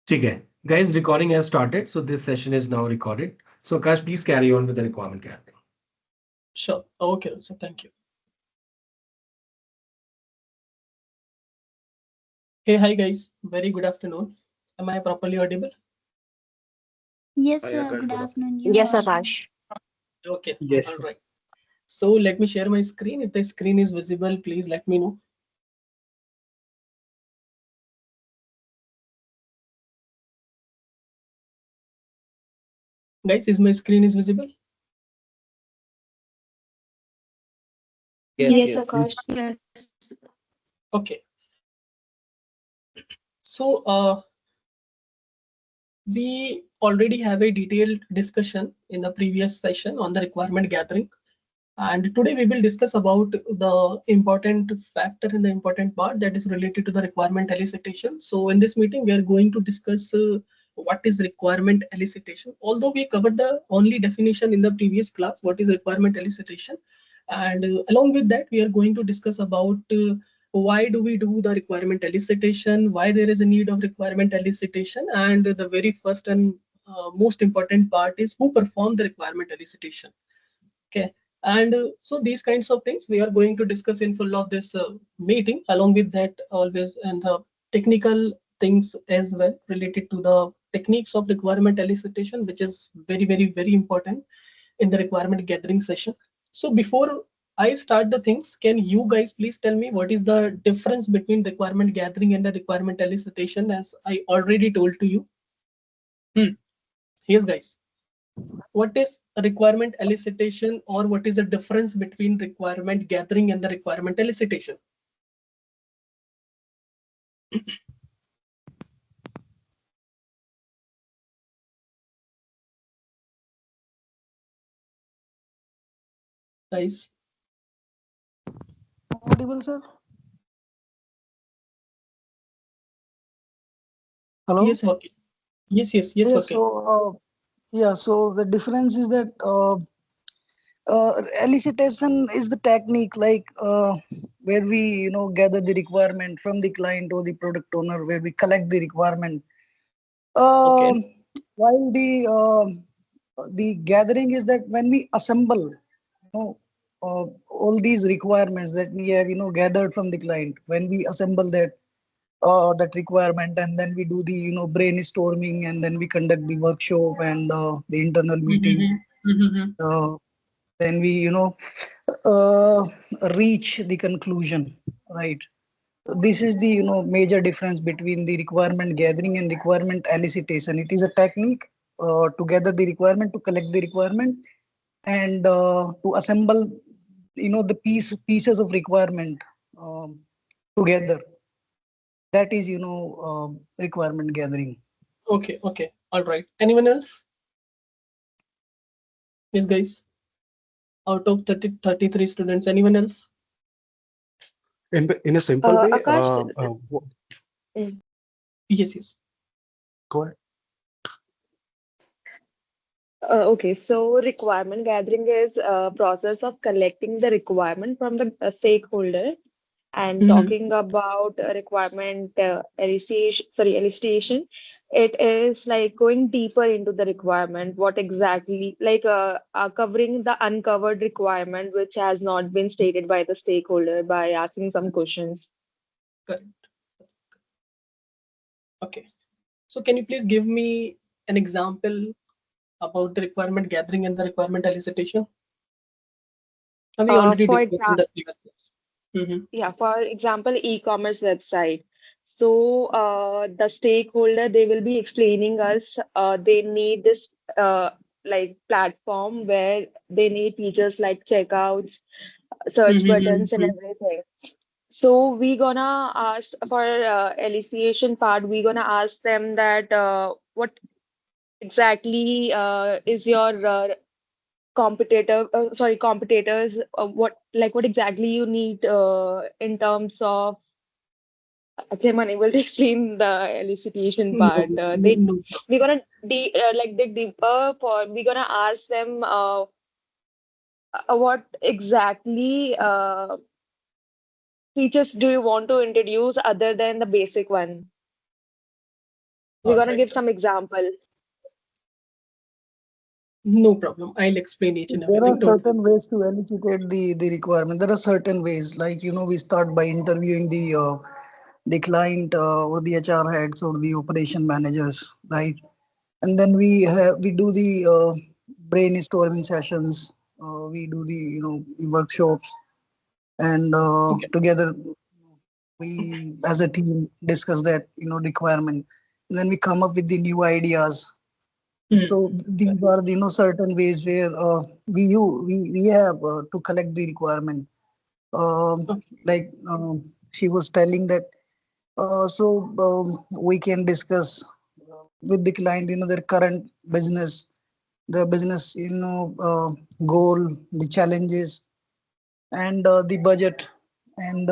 Okay, guys, recording has started, so this session is now recorded. So Akash, please carry on with the requirement gathering. Sure. Okay, so thank you. Hey, hi guys. Very good afternoon. Am I properly audible? Yes, Hi sir. Akash, Good good afternoon. afternoon. You Yes, are audible. Akash. Okay, all Yes. right. So let me share my screen. If the screen is visible, please let me know. Guys, is my screen is visible? Yes, Yes, yes. Akash. Yes. Okay. So we already have a detailed discussion in the previous session on the requirement gathering. And today we will discuss about the important factor and the important part that is related to the requirement elicitation. So in this meeting, we are going to discuss what is requirement elicitation. Although we covered the only definition in the previous class, what is requirement elicitation. And along with that, we are going to discuss about why do we do the requirement elicitation, why there is a need of requirement elicitation, and the very first and most important part is who perform the requirement elicitation. Okay, and so these kinds of things we are going to discuss in full of this meeting. Along with that, always and the technical things as well related to the techniques of requirement elicitation, which is very important in the requirement gathering session. So before I start the things, can you guys please tell me what is the difference between requirement gathering and the requirement elicitation, as I already told to you? Yes, guys. What is requirement elicitation, or what is the difference between requirement gathering and the requirement elicitation? Guys, Audible, sir? Hello? yes, okay. Yes, Yes, okay. so the difference is that elicitation is the technique where we, gather the requirement from the client or the product owner, where we collect the requirement. Okay. Um while the gathering is that when we assemble, all these requirements that we have, gathered from the client, when we assemble that requirement, and then we do the brainstorming, and then we conduct the workshop and the internal meeting, uh, then we uh, reach the conclusion, right? This is the major difference between the requirement gathering and requirement elicitation. It is a technique to gather the requirement, to collect the requirement, and to assemble the pieces of requirement um, together. That is requirement gathering. Okay, all right. Anyone else? Yes, guys. Out of 33 students, anyone else? In a simple way, Akash, mm, Yes. go ahead. okay, so requirement gathering is a process of collecting the requirement from the stakeholder and Mhm. talking about requirement elicitation. It is like going deeper into the requirement, what exactly, covering the uncovered requirement which has not been stated by the stakeholder by asking some questions. Correct. Okay. So can you please give me an example about the requirement gathering and the requirement elicitation? Have we already For discussed in example, the previous class? yeah, for example, e-commerce website. So the stakeholder, they will be explaining us they need this platform where they need features like checkouts, search buttons, and Mm-hmm. everything. So we gonna ask for elicitation part. We gonna ask them that what exactly is your competitors, what exactly you need in terms of. Actually, I'm unable to explain the elicitation No, part. no. We're gonna dig deeper for. We're gonna ask them what exactly features do you want to introduce other than the basic one. We're gonna Alright, give some example. no problem. I'll explain each and There are everything. Don't worry. certain ways to elicitate the requirement. There are certain ways, like we start by interviewing the client or the HR heads or the operation managers, right? And then we do the brainstorming sessions. We do the workshops, and Okay. together we as a team discuss that requirement. And then we come up with the new ideas. Hmm. So these are the certain ways where we have to collect the requirement. Okay. Like she was telling that we can discuss with the client their current business, the business goal, the challenges, and the budget, and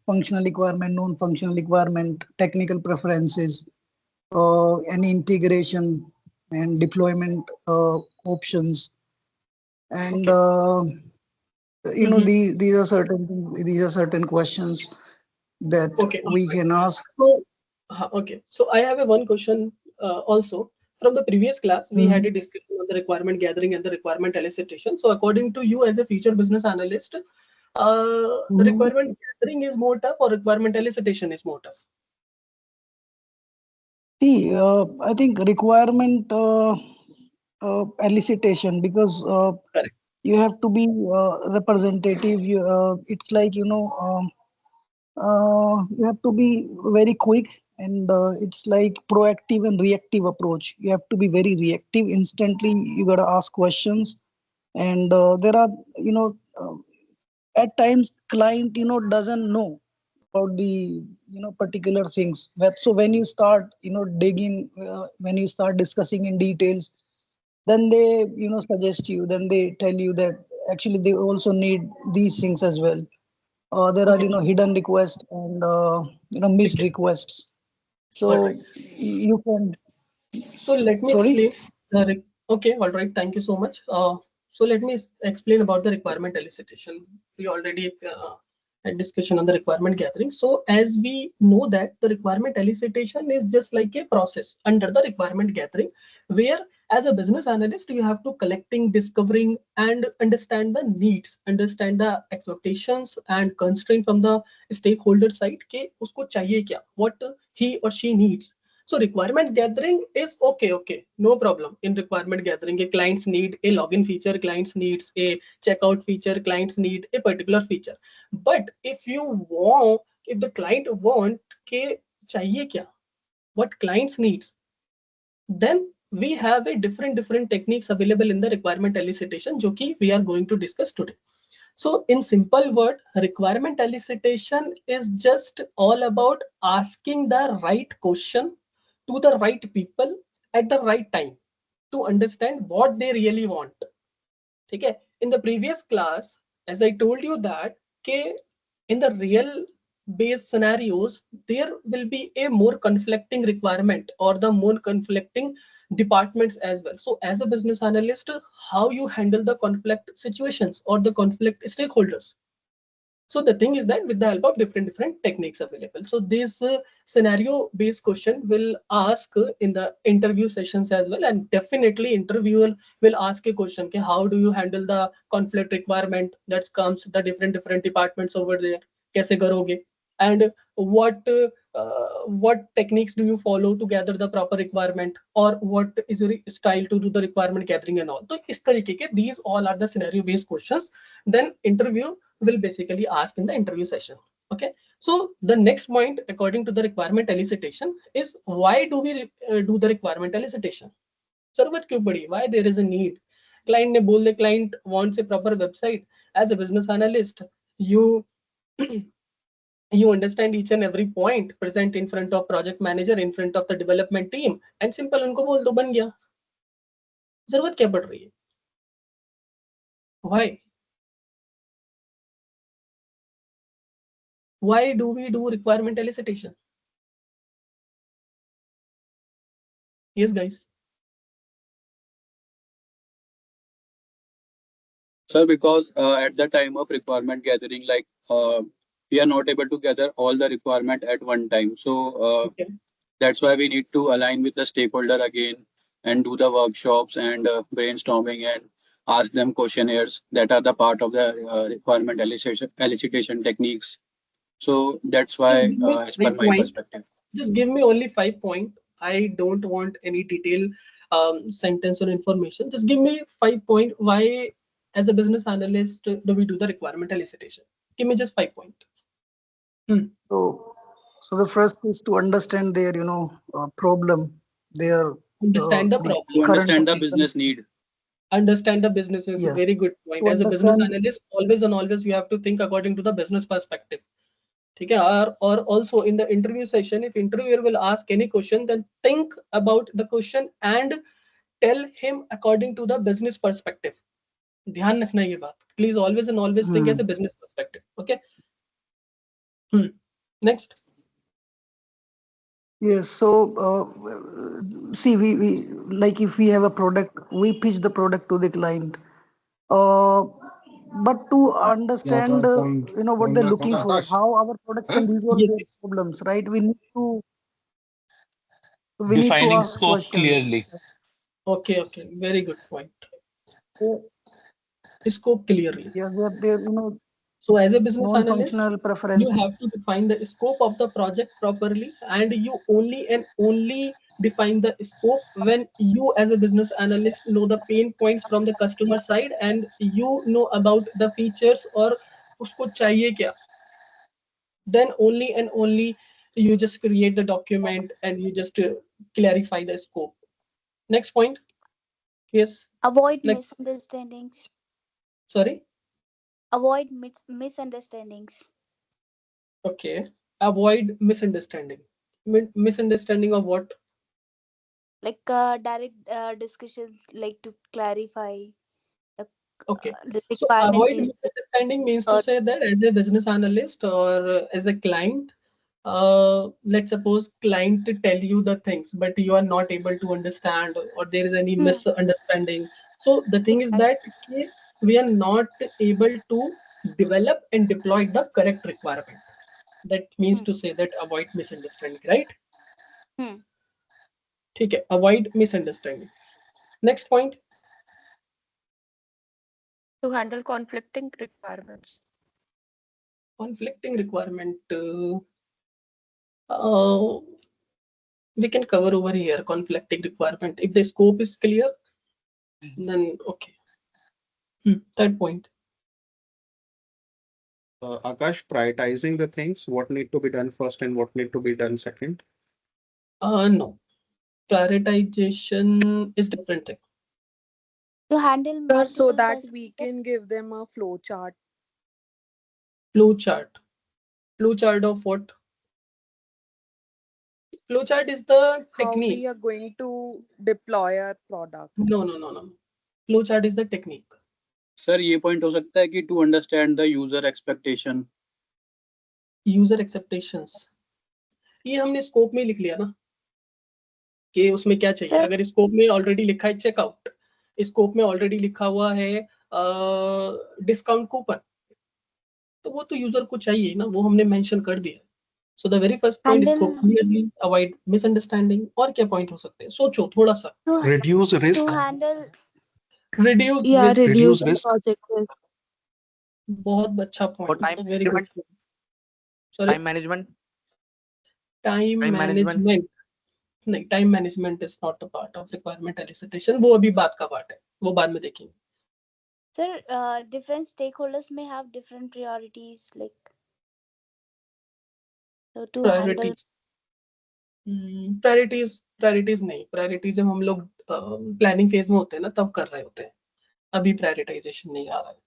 functional requirement, non-functional requirement, technical preferences, any integration and deployment options, and Okay. Mhm. these are certain questions that Okay. All we right. can ask. So, okay. So I have a one question also. From the previous class, we had a Mhm. discussion on the requirement gathering and the requirement elicitation. So according to you as a future business analyst, Mhm. requirement gathering is more tough or requirement elicitation is more tough? See, I think requirement elicitation, because Correct. you have to be representative. It's like you have to be very quick, and it's like proactive and reactive approach. You have to be very reactive instantly. You gotta ask questions, and there are at times client doesn't know about the particular things. So when you start digging, when you start discussing in details, then they suggest you, then they tell you that actually they also need these things as well. There are Okay. hidden requests and missed Okay. requests. All So right. you can. So let me Sorry. explain. Okay, all right. Thank you so much. So let me explain about the requirement elicitation. We already had discussion on the requirement gathering. So as we know that the requirement elicitation is just like a process under the requirement gathering, where as a business analyst you have to collecting, discovering, and understand the needs, understand the expectations and constraint from the stakeholder side. के उसको चाहिए क्या? What he or she needs. So requirement gathering is okay, no problem. In requirement gathering, a clients need a login feature, clients needs a checkout feature, clients need a particular feature. But if the client want के चाहिए क्या, what clients needs, then we have a different techniques available in the requirement elicitation, जो कि we are going to discuss today. So in simple word, requirement elicitation is just all about asking the right question to the right people at the right time to understand what they really want. Okay. In the previous class, as I told you that okay, in the real based scenarios, there will be a more conflicting requirement or the more conflicting departments as well. So as a business analyst, how you handle the conflict situations or the conflict stakeholders. So the thing is that with the help of different techniques available. So this scenario based question will ask in the interview sessions as well, and definitely interviewer will ask a question, okay, how do you handle the conflict requirement that comes the different departments over there? कैसे करोगे? And what techniques do you follow to gather the proper requirement, or what is your style to do the requirement gathering and all? So इस तरीके के these all are the scenario based questions. Then interview will basically ask in the interview session. Okay. So the next point according to the requirement elicitation is why do we do the requirement elicitation? जरूरत क्यों पड़ी? Why there is a need? Client ने बोल दे, client wants a proper website. As a business analyst, you you understand each and every point present in front of project manager, in front of the development team, and simple उनको बोल दो बन गया. जरूरत क्या पड़ रही है? Why? Why do we do requirement elicitation? Yes, guys. Sir, because at the time of requirement gathering, we are not able to gather all the requirement at one time. So Okay. That's why we need to align with the stakeholder again and do the workshops and brainstorming and ask them questionnaires that are the part of the requirement elicitation techniques. So that's Just why, give me as per 5 my points. perspective. Just give me only 5 points. I don't want any detailed sentence or information. Just give me 5 points. Why, as a business analyst, do we do the requirement elicitation? Give me just 5 points. So, so the first is to understand their, problem, their Understand the the To problem. current understand the position. business need. Understand the business is a Yeah. very good point. To As a business understand. analyst, always and always you have to think according to the business perspective. ठीक है? Or also in the interview session, if interviewer will ask any question, then think about the question and tell him according to the business perspective. ध्यान रखना ये बात. Please always and always think as a business perspective. Okay. Next. Yes. So, see, we like if we have a product, we pitch the product to the client. But to understand, what they're looking for, how our product can resolve Yes, their yes. problems, right? We need to Defining ask scope questions. clearly. Okay, okay. Very good point. So, Scope clearly. yeah, they're So as a business analyst, non-functional you preferences. have to define the scope of the project properly, and you only and only define the scope when you as a business analyst know the pain points from the customer side and you know about the features or usko chahiye kya. Then only and only you just create the document and you just clarify the scope. Next point. Yes. Avoid Next. misunderstandings. Sorry. Avoid misunderstandings. Okay. Avoid misunderstanding. Misunderstanding of what? Like direct discussions, like to clarify the, Okay. the So requirements avoid is. misunderstanding means to Uh, say that as a business analyst or as a client, let's suppose client to tell you the things, but you are not able to understand or there is any hmm, misunderstanding. So the thing is exactly. that we are not able to develop and deploy the correct requirement. That means Hmm, to say that avoid misunderstanding, right? hmm. Okay, avoid misunderstanding. Next point. To handle conflicting requirements. Conflicting requirement. Uh, we can cover over here conflicting requirement. If the scope is clear, then okay. Third point. Akash, prioritizing the things, what need to be done first and what need to be done second. No. Prioritization is different thing. To handle Sir, so multiple that customers. we can give them a flow chart. Flow chart. Flow chart of what? Flow chart is the How technique. we are going to deploy our product. No. Flow chart is the technique. Sir ये point हो सकता है कि to understand the user expectation. User expectations ये हमने scope में लिख लिया ना कि उसमें क्या चाहिए. Sir, अगर स्कोप में ऑलरेडी लिखा है चेकआउट, स्कोप में ऑलरेडी लिखा हुआ है डिस्काउंट कूपन, तो वो तो यूजर को चाहिए ना, वो हमने मेंशन कर दिया. सो the very first point scope handle clearly, avoid misunderstanding. और क्या पॉइंट हो सकते हैं? सोचो थोड़ा सा. to, Reduce risk. to handle. Reduce Yeah, risk. Reduce reducing risk. project risk. बहुत अच्छा और point, time very good. Management. Sorry, time management. Time time management. Management. नहीं, time management is not a part of requirement elicitation. वो अभी बात का part है, वो बाद में देखेंगे. Sir, different stakeholders may have different priorities, like so to handle. Priorities priorities नहीं. प्रायोरिटीज जब हम लोग प्लानिंग फेज में होते हैं ना, तब कर रहे होते हैं. अभी प्रायोरिटाइजेशन नहीं आ रहा है.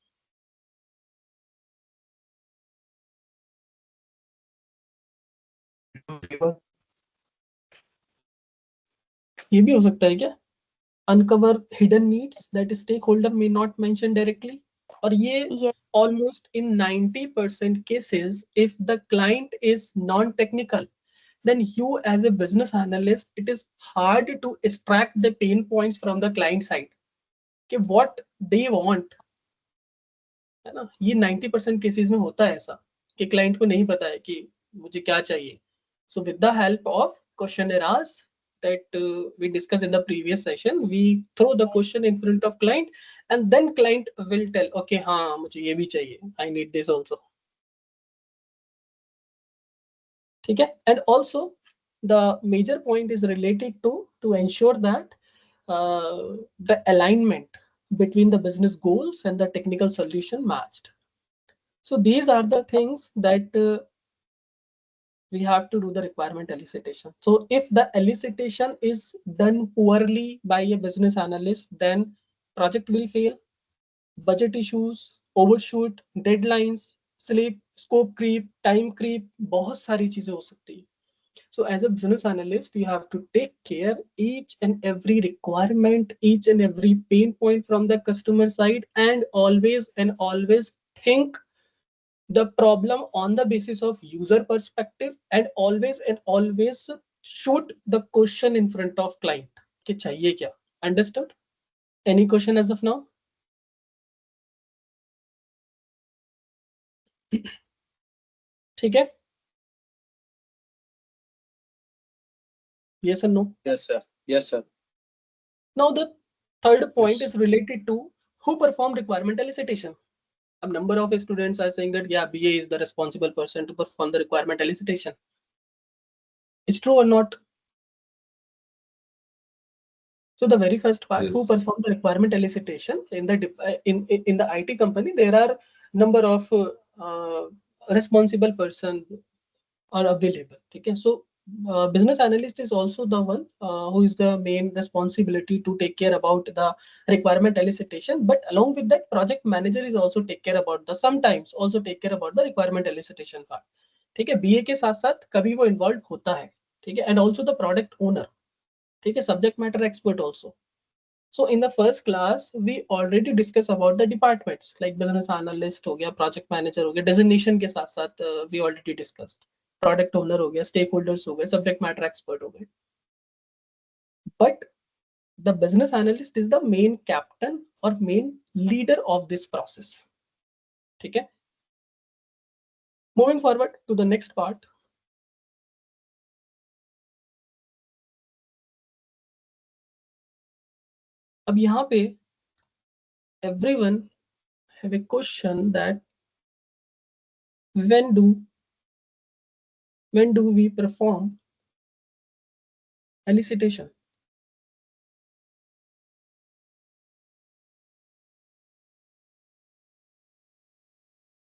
ये भी हो सकता है क्या? Uncover hidden needs that stakeholder may not mention directly. और ये Yes, almost in 90% cases, if the client is non-technical, then you as a business analyst, it is hard to extract the pain points from the client side कि what they want, है ना. ये 90% cases में होता है ऐसा कि client को नहीं पता है कि मुझे क्या चाहिए. So with the help of questionnaire asks that we discussed in the previous session. We throw the question in front of client, and then client will tell, okay, हाँ मुझे ये भी चाहिए. I need this also. ठीक है? And also the major point is related to ensure that the alignment between the business goals and the technical solution matched. So these are the things that we have to do the requirement elicitation. So if the elicitation is done poorly by a business analyst, then project will fail, budget issues, overshoot, deadlines, sleep, scope creep, time creep, बहुत सारी चीजें हो सकती है. So as a business analyst, you have to take care each and every requirement, each and every pain point from the customer side, and always think the problem on the basis of user perspective, and always shoot the question in front of client कि चाहिए क्या. Understood? Any question as of now? ठीक है? Yes or no? Yes, sir. Yes, sir. Now the third point is related to who performed requirement elicitation. A number of students are saying that yeah, BA is the responsible person to perform the requirement elicitation. It's true or not? So the very first part, who performed the requirement elicitation in the IT company, there are number of responsible person are available. Okay, so business analyst is also the one who is the main responsibility to take care about the requirement elicitation. But along with that, project manager is also take care about the sometimes also take care about the requirement elicitation part. ठीक है, BA के साथ साथ कभी वो involved होता है. ठीक है, and also the product owner. ठीक है, subject matter expert also. So in the first class, we already discussed about the departments like business analyst हो गया, project manager हो गया, designation के साथ साथ we already discussed. Product owner हो गया, stakeholders हो गए, subject matter expert हो गए. But the business analyst is the main captain or main leader of this process. ठीक है? Moving forward to the next part. अब यहाँ पे everyone have a question that when do we perform elicitation?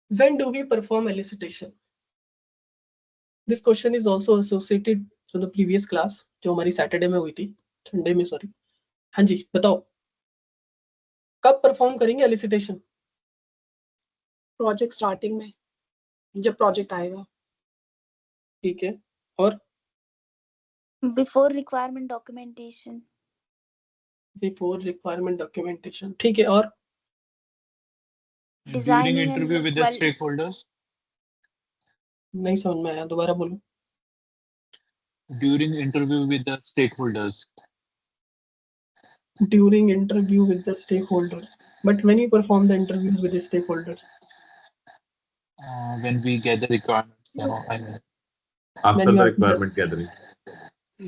When do we perform elicitation? This question is also associated to the previous class जो हमारी Saturday में हुई थी, Sunday में sorry. हाँ जी बताओ, कब परफॉर्म करेंगे elicitation? प्रोजेक्ट स्टार्टिंग में जब प्रोजेक्ट आएगा. ठीक है, और Before requirement documentation. Before requirement documentation. ठीक है, और During Designing interview and with the stakeholders. नहीं समझ में आया, दोबारा बोलो. During interview with the stakeholders. During interview with the stakeholders. But when you perform the interviews with the stakeholders? When we get the requirements, you know, I mean. After the requirement gathering.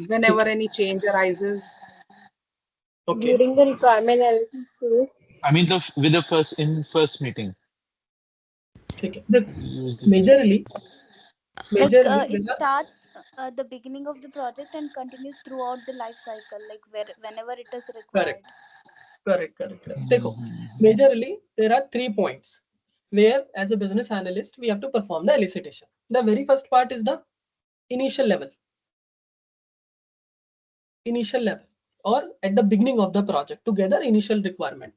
Whenever any change arises. Okay. During the requirement analysis. I mean with the first meeting. ठीक है, majorly like it starts at the beginning of the project and continues throughout the life cycle, like whenever it is required. Correct. देखो, majorly there are 3 points where as a business analyst we have to perform the elicitation. The very first part is the initial level or at the beginning of the project to gather initial requirement.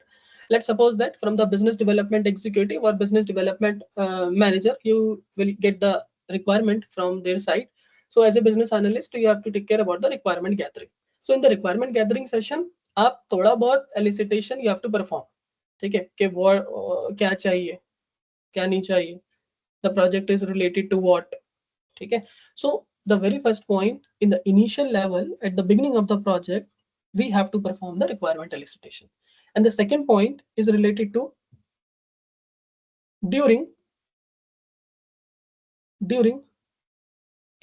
Let's suppose that from the business development executive or business development manager, you will get the requirement from their side. So as a business analyst, you have to take care about the requirement gathering. So in the requirement gathering session, आप थोड़ा बहुत elicitation you have to perform. ठीक है, कि वो क्या चाहिए, क्या नहीं चाहिए, the project is related to what. ठीक है, so the very first point in the initial level at the beginning of the project, we have to perform the requirement elicitation. And the second point is related to during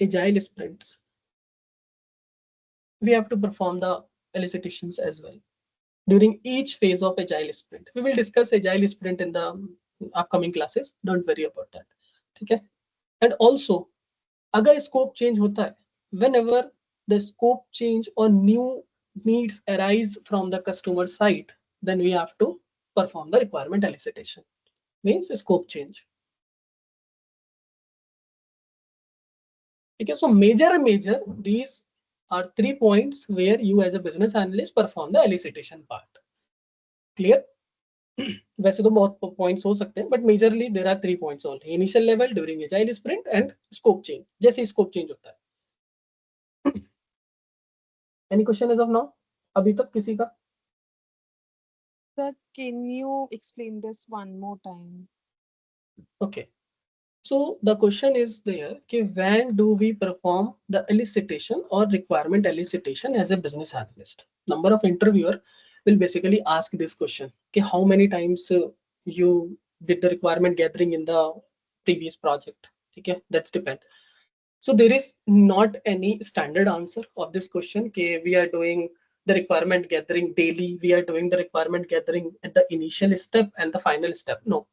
agile sprints. we have to perform the elicitations as well during each phase of agile sprint. We will discuss agile sprint in the upcoming classes. Don't worry about that. Okay. And also, अगर scope change होता है, whenever the scope change or new needs arise from the customer side, then we have to perform the requirement elicitation. Means scope change. Okay, so major these are 3 points where you as a business analyst perform the elicitation part. Clear? वैसे तो बहुत points हो सकते हैं, but majorly there are 3 points only. Initial level, during agile sprint and scope change. जैसे scope change होता है. Any question as of now? अभी तक किसी का? Sir, can you explain this one more time? Okay. So the question is there, कि when do we perform the elicitation or requirement elicitation as a business analyst? Number of interviewer will basically ask this question, कि how many times you did the requirement gathering in the previous project? Okay, that's depend. So there is not any standard answer of this question, कि we are doing the requirement gathering daily, we are doing the requirement gathering at the initial step and the final step. No.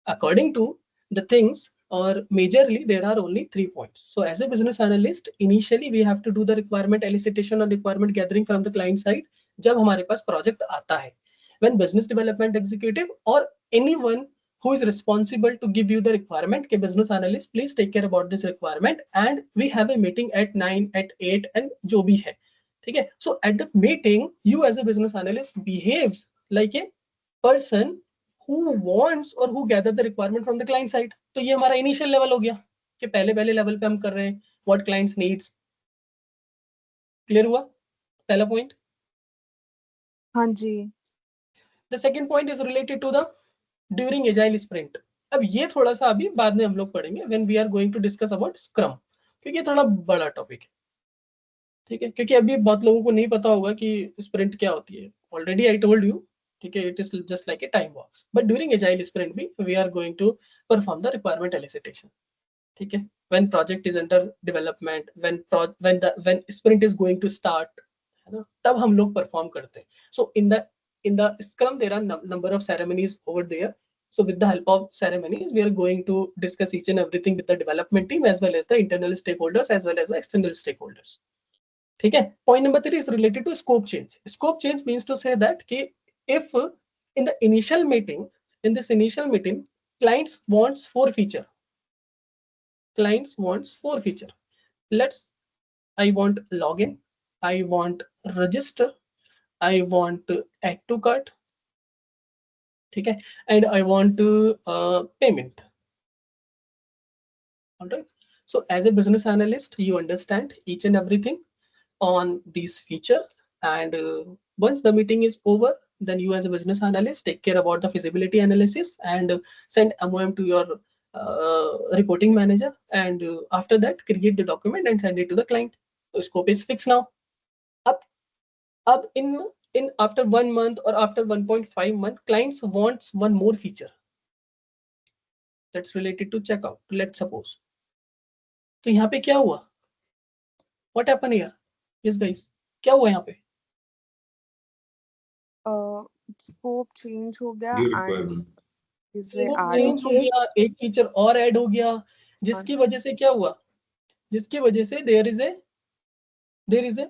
According to the things, or majorly there are only 3 points. So as a business analyst, initially we have to do the requirement elicitation or requirement gathering from the client side जब हमारे पास project आता है. When business development executive or anyone who is responsible to give you the requirement, के business analyst, please take care about this requirement and we have a meeting at 9, at 8 and जो भी है. ठीक है? So at the meeting, you as a business analyst behaves like a person who wants or who gather the requirement from the client side. तो ये हमारा initial level हो गया कि पहले level पे हम कर रहे हैं what clients needs. Clear हुआ? पहला point. हाँ जी. The second point is related to the during agile sprint. अब ये थोड़ा सा अभी बाद में हम लोग पढ़ेंगे when we are going to discuss about scrum, क्योंकि ये थोड़ा बड़ा टॉपिक है. ठीक है, क्योंकि अभी बहुत लोगों को नहीं पता होगा कि स्प्रिंट क्या होती है. Already I told you, ठीक है, it is just like a time box. But during agile sprint भी we are going to perform the requirement elicitation. ठीक है, when project is under development, when sprint is going to start, है ना, तब हम लोग perform करते हैं. So in the scrum there are number of ceremonies over there. So with the help of ceremonies, we are going to discuss each and everything with the development team as well as the internal stakeholders as well as the external stakeholders. ठीक है. Point number 3 is related to scope change. Scope change means to say that कि if in the initial meeting, in this initial meeting, clients wants 4 feature. Clients wants 4 feature. I want login, I want register, I want add to cart, ठीक है, and I want payment. All right. So as a business analyst, you understand each and everything on these features, and once the meeting is over, then you as a business analyst take care about the feasibility analysis and send MOM to your reporting manager, and after that create the document and send it to the client. So scope is fixed now. Up in after 1 month or after 1.5 month, clients wants one more feature that's related to checkout. Let's suppose. तो यहाँ पे क्या हुआ? What happened here? Yes guys, क्या हुआ यहाँ पे? Scope change हो गया New and requirement. Scope change हो गया, एक फीचर और ऐड हो गया, जिसकी वजह से क्या हुआ? जिसकी वजह से there is a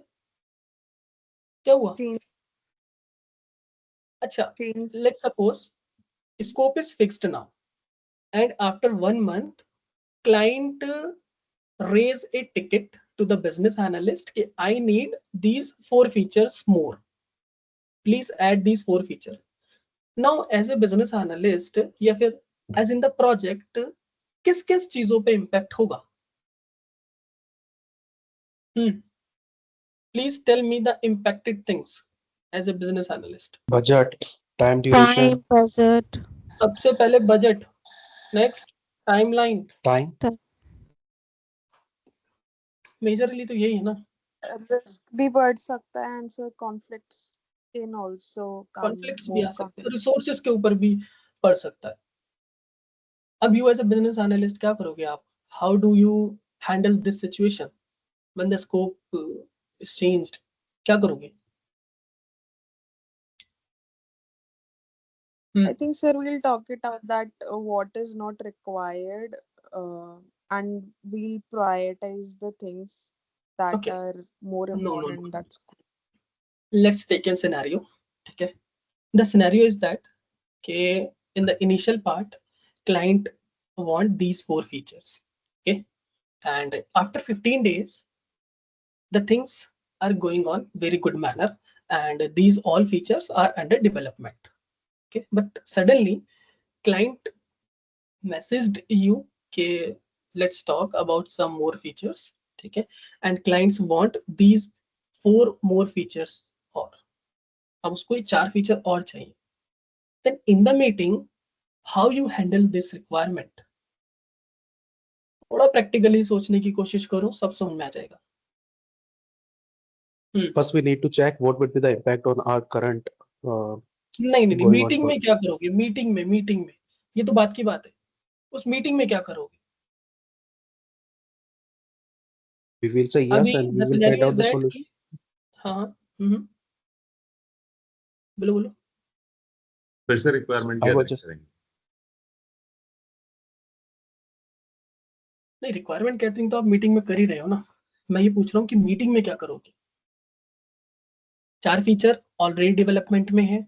क्या हुआ? अच्छा, let's suppose scope is fixed now, and after 1 month, client raise a ticket to the business analyst कि I need these 4 features more. Please add these 4 features. Now as a business analyst या फिर as in the project, किस चीजों पे impact होगा? Please tell me the impacted things as a business analyst. Budget, time duration. Time, budget. सबसे पहले budget, next timeline. Time. Majorly तो यही है ना. Risk भी बढ़ सकता है and so conflicts in also come. Conflicts भी आ सकते हैं, resources के ऊपर भी पड़ सकता है. अब you as a business analyst क्या करोगे आप? How do you handle this situation when the scope is changed क्या करोगे? I think, sir, we'll talk it out that what is not required, and we'll prioritize the things that Okay. are more No, no, important. no. That's Let's take a scenario. Okay. The scenario is that okay, in the initial part, client want these 4 features. Okay. And after 15 days, the things are going on very good manner, and these all features are under development. Okay. But suddenly, client messaged you, okay, let's talk about some more features. Okay. And clients want these 4 more features, और अब उसको ये 4 feature और चाहिए. Then in the meeting, how you handle this requirement? थोड़ा practically सोचने की कोशिश करो, सब समझ में आ जाएगा. First, we need to check what would be the impact on our current नहीं नहीं, going on मीटिंग में project. क्या करोगे? मीटिंग में ये तो बात की बात है. उस मीटिंग में क्या करोगे? We will say yes अभी and we the will find scenario out is the that solution. हाँ, बोलो बोलो. फिर से requirement I was gathering just करेंगे. नहीं, रिक्वायरमेंट गैदरिंग तो आप मीटिंग में कर ही रहे हो ना. मैं ये पूछ रहा हूँ कि मीटिंग में क्या करोगे? 4 फीचर ऑलरेडी डेवलपमेंट में है,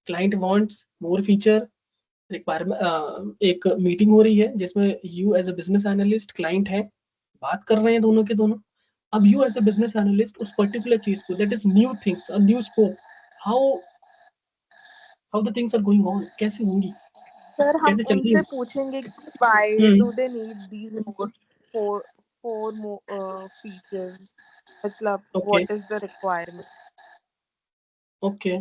client wants more feature, requirement, एक मीटिंग हो रही है जिसमें you as a business analyst, client है, बात कर रहे हैं दोनों के दोनों. अब you as a business analyst उस पर्टिकुलर चीज को, that is new things, a new scope, how the things are going on, कैसे होंगी, sir, हम कैसे चल रही उनसे है. पूछेंगे कि why do they need these four more features? मतलब okay what is the requirement? Okay.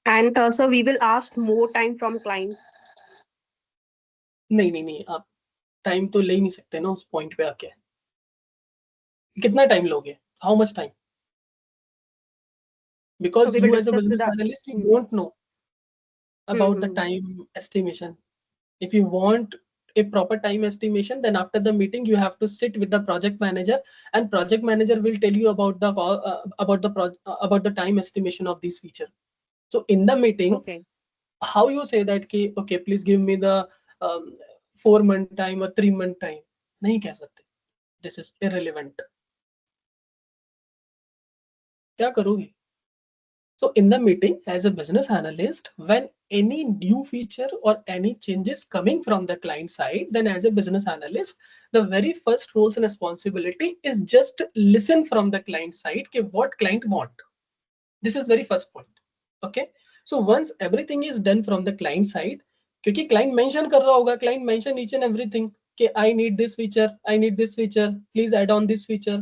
And so we will ask more time from client. नहीं नहीं नहीं, आप टाइम तो ले ही नहीं सकते ना उस पॉइंट पे आके. कितना टाइम लोगे? How much time? So Because we will you as a discuss with business the. analyst, you don't know about the Hmm. time estimation. If you want a proper time estimation, then after the meeting you have to sit with the project manager, and project manager will tell you about the about the time estimation of these feature. So in the meeting, Okay. how you say that ki, okay, please give me the 4-month time or 3-month time? नहीं कह सकते. This is irrelevant. क्या करोगे? So in the meeting, as a business analyst, when any new feature or any changes coming from the client side, then as a business analyst, the very first roles and responsibility is just listen from the client side कि what client want. This is very first point. Okay. So once everything is done from the client side, क्योंकि client mention कर रहा होगा, client mention each and everything कि I need this feature, I need this feature, please add on this feature.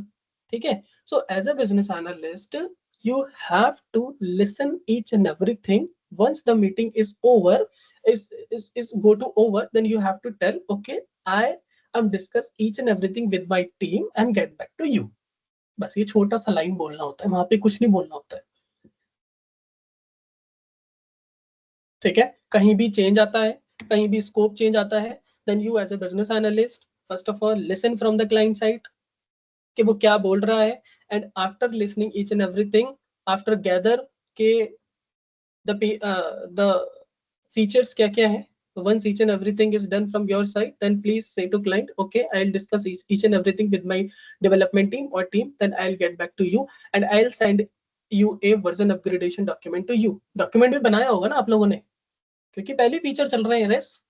ठीक है. So as a business analyst, you have to listen each and everything. Once the meeting is over, is go to over, then you have to tell, okay, I am discuss each and everything with my team and get back to you. बस ये छोटा सा line बोलना होता है, वहां पे कुछ नहीं बोलना होता है. ठीक है. कहीं भी चेंज आता है, कहीं भी स्कोप चेंज आता है, then you as a business analyst first of all listen from the client side कि वो क्या बोल रहा है, and after listening each and everything, after gather के the features क्या क्या है, once each and everything is done from your side, then please say to client, okay, I'll discuss each and everything with my development team or team, then I'll get back to you and I'll send you a version upgradation document to you. Document भी बनाया होगा ना आप लोगों ने, क्योंकि पहले feature चल रहे हैं. रेस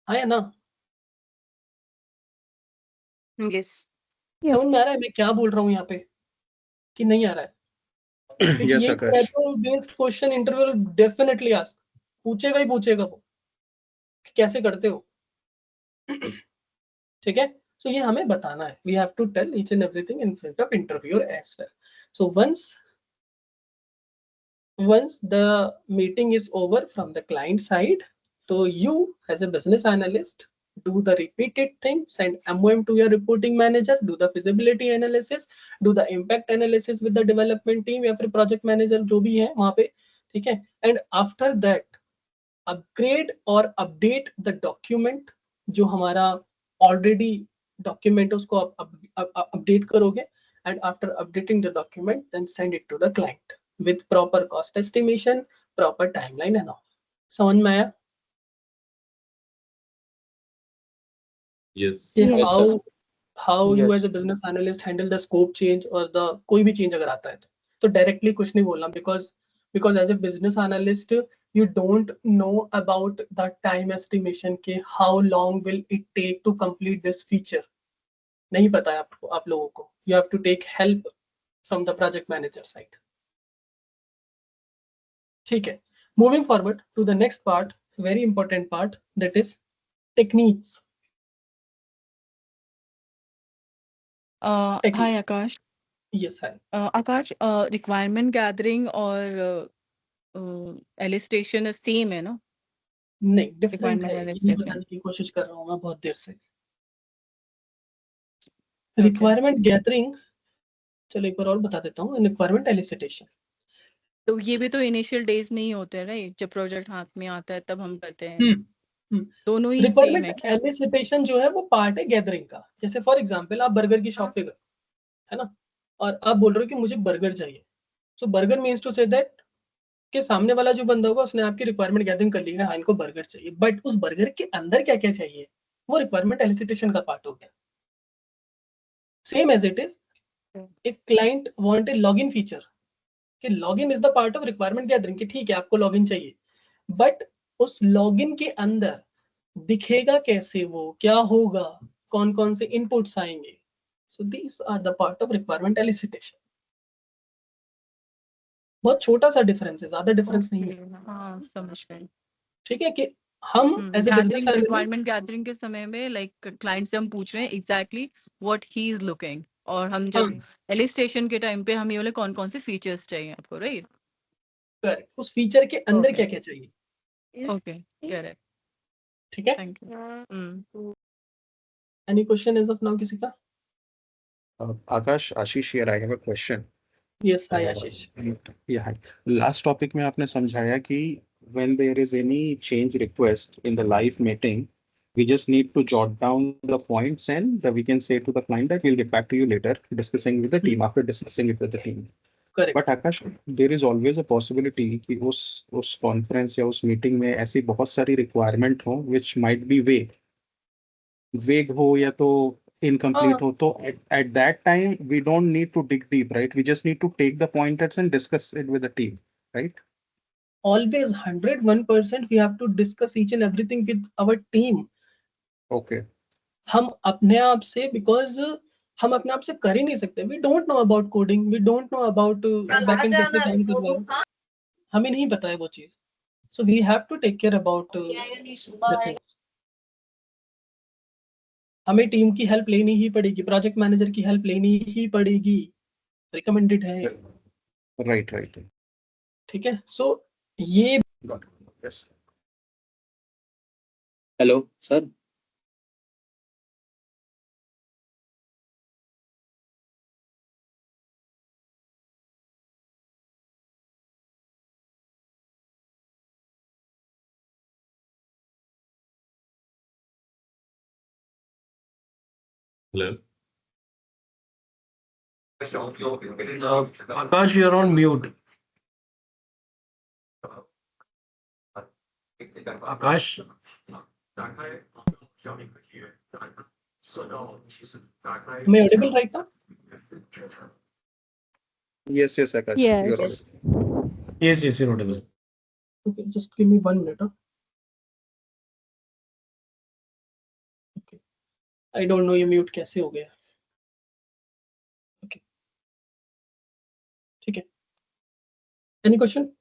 हाँ या ना? Yes. समझ में आ रहा है मैं क्या बोल रहा हूँ यहाँ पे कि नहीं आ रहा है? क्योंकि yes, यही Akash. Based question interview definitely ask, पूछेगा ही पूछेगा वो कि कैसे करते हो. ठीक है. सो ये हमें बताना है, we have to tell each and everything in front of interviewer as well. So once the meeting is over from the client side, so you as a business analyst do the repeated thing, send MOM to your reporting manager, do the feasibility analysis, do the impact analysis with the development team या फिर project manager जो भी है वहां पे. ठीक है. and after that upgrade or update the document जो हमारा already डॉक्यूमेंट उसको अपडेट करोगे, and after updating the document then send it to the client with proper cost estimation, proper timeline and all. समझ में आया? Yes. Yes, sir. how you as a Yes. business analyst handle the scope change or the कोई भी change अगर आता है तो directly कुछ नहीं बोलना, because as a business analyst you don't know about the time estimation के how long will it take to complete this feature. नहीं पता है आपको, आप लोगों को. You have to take help from the project manager side. ठीक है. Moving forward to the next part, very important part, that is techniques. Hi Akash. Yes, hi. Akash, requirement gathering और elicitation is same है ना? नहीं, different है. Requirement ये elicitation. बताने की कोशिश कर रहा हूँ मैं बहुत देर से. Okay. रिक्वायरमेंट गैदरिंग, चलो एक बार और बता देता हूँ. रिक्वायरमेंट एलिसिटेशन, तो ये भी तो इनिशियल डेज में ही होते हैं, राइट? जब प्रोजेक्ट हाथ में आता है तब हम करते हैं. दोनों ही सेम है रिक्वायरमेंट क्या? एलिसिटेशन जो है वो पार्ट है गैदरिंग का. जैसे फॉर एग्जांपल आप बर्गर की शॉप पे गए, है ना, और आप बोल रहे हो कि मुझे बर्गर चाहिए. So burger means to say that के सामने वाला जो बंदा होगा उसने आपकी रिक्वायरमेंट गैदरिंग कर ली है, हाँ इनको बर्गर चाहिए, बट उस बर्गर के अंदर क्या क्या चाहिए वो रिक्वायरमेंट एलिसिटेशन का पार्ट हो गया. Same as it is if client want a login feature, कि login is the part of requirement gathering, कि ठीक है आपको लॉगिन चाहिए, बट उस लॉगिन के अंदर दिखेगा कैसे, वो क्या होगा, कौन कौन से इनपुट्स आएंगे. So these are the part of requirement elicitation. बहुत छोटा सा डिफरेंस है, ज्यादा डिफरेंस नहीं है. हाँ, समझ गए. ठीक है कि हम as a business analyst requirement gathering के समय में लाइक क्लाइंट से हम पूछ रहे हैं exactly what he is looking, और हम जब एलिसिटेशन के टाइम पे हम ये बोले कौन कौन से फीचर्स चाहिए आपको, राइट? करेक्ट, उस फीचर के अंदर Okay. क्या क्या चाहिए. Okay, correct. ठीक है. Thank you. Any question as of now किसी का? Akash, Ashish here. I have a question. Yes, hi Ashish. Yeah, hi. Last topic में आपने समझाया कि when there is any change request in the live meeting, we just need to jot down the points and we can say to the client that we'll get back to you later, discussing with the team after discussing it with the team. Correct. But Akash, there is always a possibility कि उस conference या उस meeting में ऐसी बहुत सारी requirement हो which might be vague हो या तो incomplete हो, तो at that time we don't need to dig deep, right? We just need to take the pointers and discuss it with the team, right? Always 101% we have to discuss each and everything with our team. Okay. हम अपने आप से, because हम अपने आप से कर ही नहीं सकते. We don't know about coding, we don't know about backend कैसे काम कर रहा है, हमें नहीं पता है वो चीज. So we have to take care about the things. हमें टीम की हेल्प लेनी ही पड़ेगी, प्रोजेक्ट मैनेजर की हेल्प लेनी ही पड़ेगी, रिकमेंडेड है. Right. ठीक है. सो ये Yes. Hello sir. Hello. Akash, you're on mute. Akash. Am I audible right now? Yes, Akash. Yes. You're audible. Yes, you're audible. Okay, just give me 1 minute. Okay. I don't know ये mute कैसे हो गया. Okay. ठीक है. Any question?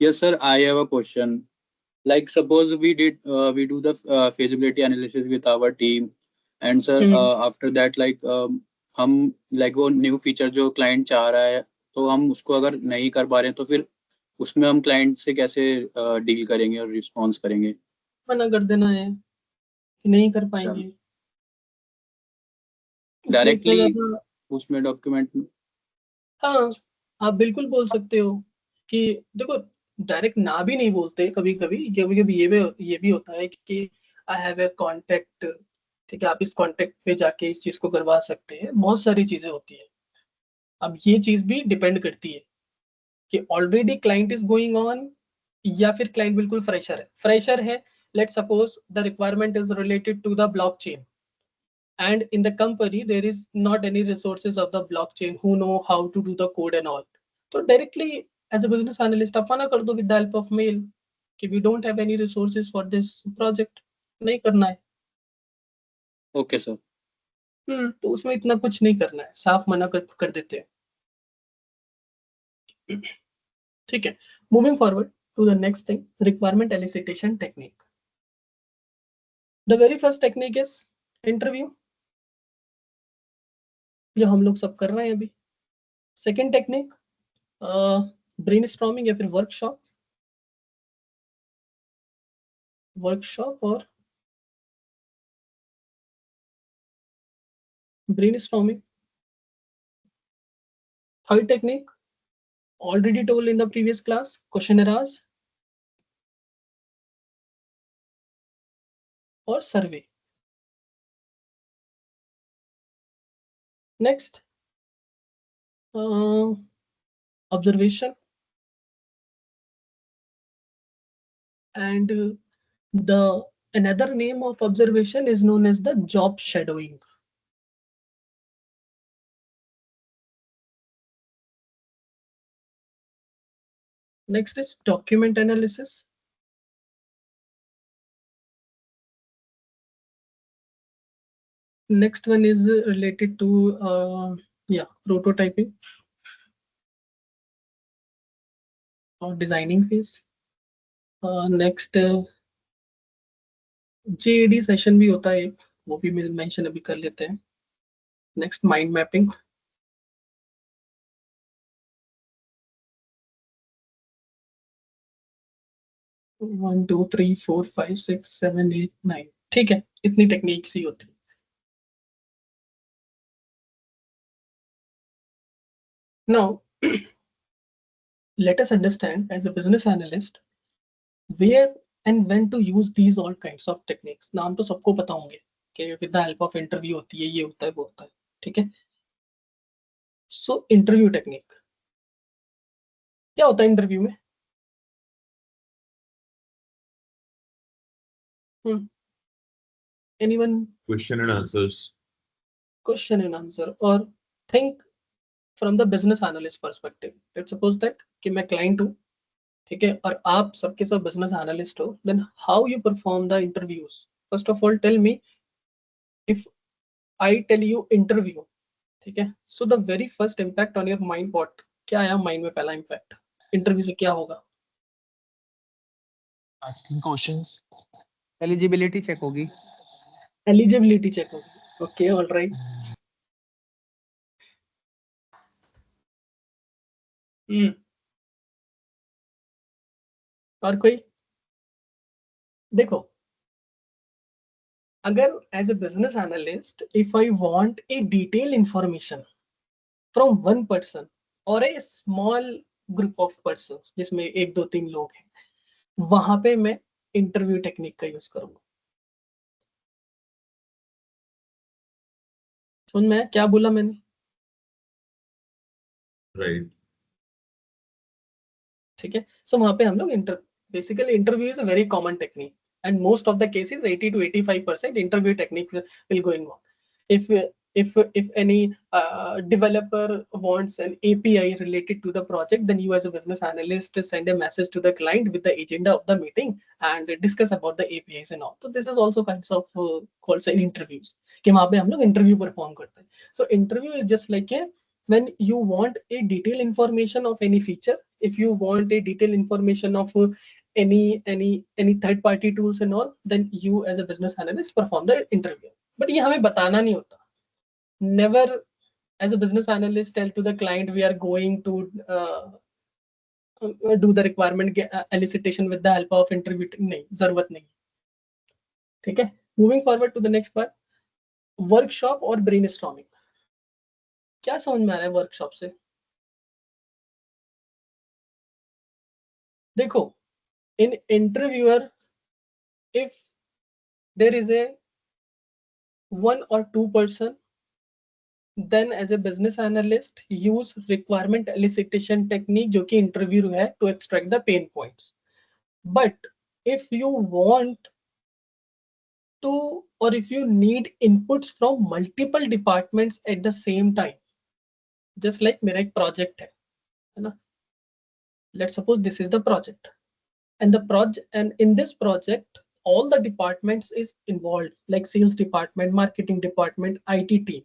Yes, sir. I have a question. Like, suppose we do the feasibility analysis with our team, and sir, after that, like, हम like वो new feature जो client चाह रहा है, तो हम उसको अगर नहीं कर पा रहे हैं, तो फिर उसमें हम client से कैसे deal करेंगे और response करेंगे? मना कर देना है कि नहीं कर पाएंगे. डायरेक्टली उसमें डॉक्यूमेंट में. हाँ, आप बिल्कुल बोल सकते हो कि देखो डायरेक्ट ना भी नहीं बोलते, कभी कभी ये भी होता है कि आई हैव ए कॉन्टेक्ट, ठीक है, आप इस कॉन्टेक्ट पे जाके इस चीज को करवा सकते हैं, बहुत सारी चीजें होती है। अब ये चीज भी डिपेंड करती है कि already client is going on या फिर क्लाइंट बिल्कुल फ्रेशर है। Let suppose the requirement is related to the blockchain and in the company there is not any resources of the blockchain who know how to do the code and all. So directly as a business analyst आप मना कर दो with the help of mail कि we don't have any resources for this project, नहीं करना है। Okay, sir. तो उसमें इतना कुछ नहीं करना है, साफ मना कर देते हैं। ठीक है, moving forward to the next thing, requirement elicitation technique. The very first technique is interview, जो हम लोग सब कर रहे हैं अभी। सेकेंड टेक्निक ब्रेनस्टॉर्मिंग या फिर वर्कशॉप और brainstorming. Third technique, already told in the previous class, questionnaires or survey. Next, observation, and the another name of observation is known as the job shadowing. Next is document analysis. Next one is related to prototyping or designing phase. Next JAD session भी होता है, वो भी mention अभी कर लेते हैं। Next mind mapping, one two three four five six seven eight nine, ठीक है, इतनी टेक्निक्स ही होती है। Now, let us understand as a business analyst where and when to use these all kinds of techniques. नाम तो सबको पता होंगे कि with the help of interview होती है, ये होता है, वो होता है, ठीक है। So इंटरव्यू टेक्निक क्या होता है इंटरव्यू में? Anyone? Question and answers. Question and answer, or think from the business analyst perspective. Let's suppose that कि मैं client हूँ, ठीक है, और आप सबके सब बिजनेस एनालिस्ट हो, then how you perform the interviews? First of all tell me, if I tell you interview, ठीक है, so the very first impact on your mind, what, क्या आया माइंड में पहला इम्पैक्ट इंटरव्यू से? क्या होगा? Asking questions. एलिजिबिलिटी चेक होगी। एलिजिबिलिटी चेक होगी, ओके, ऑलराइट। और कोई? देखो, अगर as a business analyst if I want a detail information from one person और a small group of persons जिसमें एक दो तीन लोग हैं, वहां पे मैं इंटरव्यू टेक्निक का यूज करूंगा। सुन, मैं क्या बोला मैंने? Right. ठीक है, सो वहां पे हम लोग basically interview is a very common technique and most of the cases 80 to 85% interview technique will going on. if any developer wants an API related to the project, then you as a business analyst send a message to the client with the agenda of the meeting and discuss about the APIs and all. So this is also kinds of called an interviews कि वहां पे हम लोग interview perform करते हैं। So interview is just like a when you want a detailed information of any feature, if you want a detailed information of any third party tools and all, then you as a business analyst perform the interview। but ये हमें बताना नहीं होता। never as a business analyst tell to the client we are going to do the requirement elicitation with the help of interview, नहीं, जरूरत नहीं, ठीक है। moving forward to the next part, workshop और ब्रेनस्टॉर्मिंग। क्या समझ में आ रहा है वर्कशॉप से? देखो, in interviewer, if there is a one or two person, then as a business analyst use requirement elicitation technique जो कि interview है to extract the pain points. But if you want to, or if you need inputs from multiple departments at the same time, just like मेरा एक project है ना, let's suppose this is the project, and in this project all the departments is involved, like sales department, marketing department, IT team.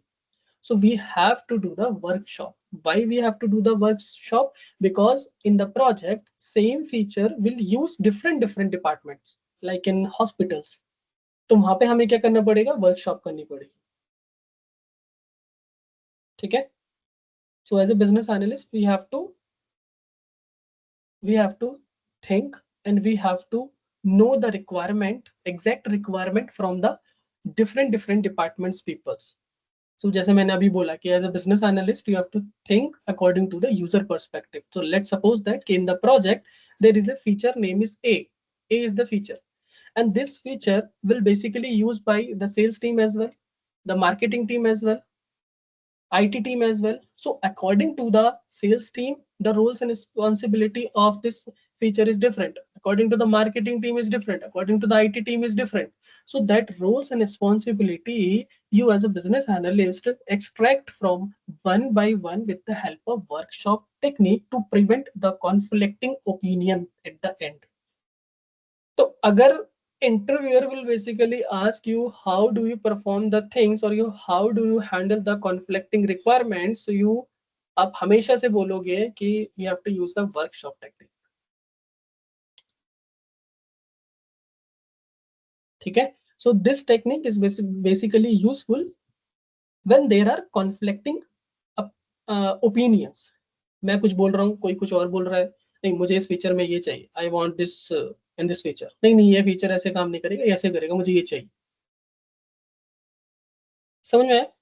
So we have to do the workshop. Why we have to do the workshop? Because in the project same feature will use different departments, like in hospitals. तो वहां पे हमें क्या करना पड़ेगा? Workshop करनी पड़ेगी. ठीक है? So as a business analyst we have to think, and we have to know the exact requirement from the different departments peoples. So जैसे मैंने अभी बोला कि as a business analyst you have to think according to the user perspective. So let's suppose that in the project there is a feature name is A. A is the feature, and this feature will basically used by the sales team as well, the marketing team as well, IT team as well. So according to the sales team, the roles and responsibility of this feature is different. According to the marketing team is different. According to the IT team is different. So that roles and responsibility you as a business analyst extract from one by one with the help of workshop technique to prevent the conflicting opinion at the end. So agar interviewer will basically ask you how do you perform the things, or how do you handle the conflicting requirements, so you आप हमेशा से बोलोगे कि you have to use the workshop technique. ठीक है? So this technique is basically useful when there are conflicting opinions. मैं कुछ बोल रहा हूँ, कोई कुछ और बोल रहा है, नहीं मुझे इस फीचर में ये चाहिए, I want this in this feature, नहीं ये फीचर ऐसे काम नहीं करेगा, ऐसे करेगा, मुझे ये चाहिए. समझ में आया?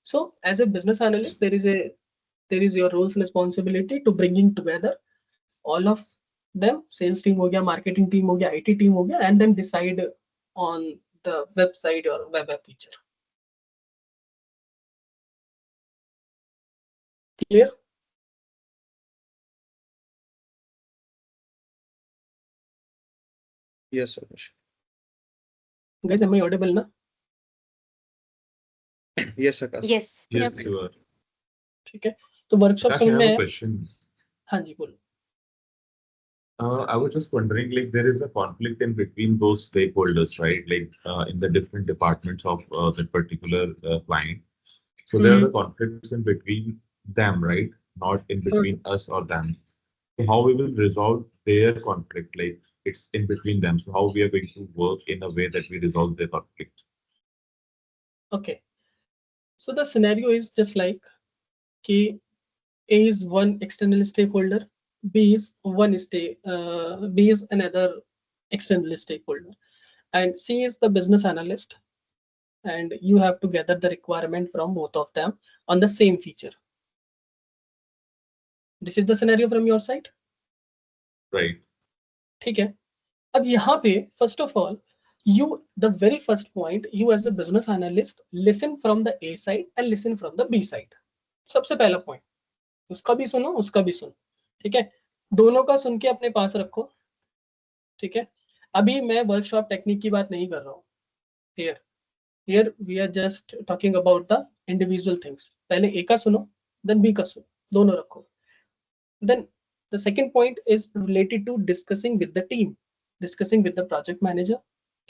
So as a business analyst there is your roles and responsibility to bringing together all of them, sales team हो गया, marketing team हो गया, IT team हो गया, and then decide on the website or web app feature. Clear? Yes, Akash. Guys, am I audible na? Yes, Akash. Yes. Yes, Yep. you are. ठीक है, तो workshop Akash, I समझ में have a आया? question. हाँ जी बोलो. I was just wondering, like, there is a conflict in between those stakeholders, right? Like, in the different departments of the particular client. So there are the conflicts in between them, right? Not in between us or them. So how we will resolve their conflict? Like, it's in between them. So how we are going to work in a way that we resolve their conflict? Okay. So the scenario is just like कि A is one external stakeholder, B is another external stakeholder, and C is the business analyst, and you have to gather the requirement from both of them on the same feature. This is the scenario from your side. Right. ठीक है. अब यहाँ पे first of all, the very first point, you as a business analyst listen from the A side and listen from the B side. सबसे पहला point, उसका भी सुनो, उसका भी सुनो. ठीक है, दोनों का सुन के अपने पास रखो. ठीक है, अभी मैं वर्कशॉप टेक्निक की बात नहीं कर रहा हूँ. Here we are just talking about the individual things. पहले A का सुनो, then B का सुनो, दोनों रखो. Then the second point is related to discussing with the team, discussing with the project manager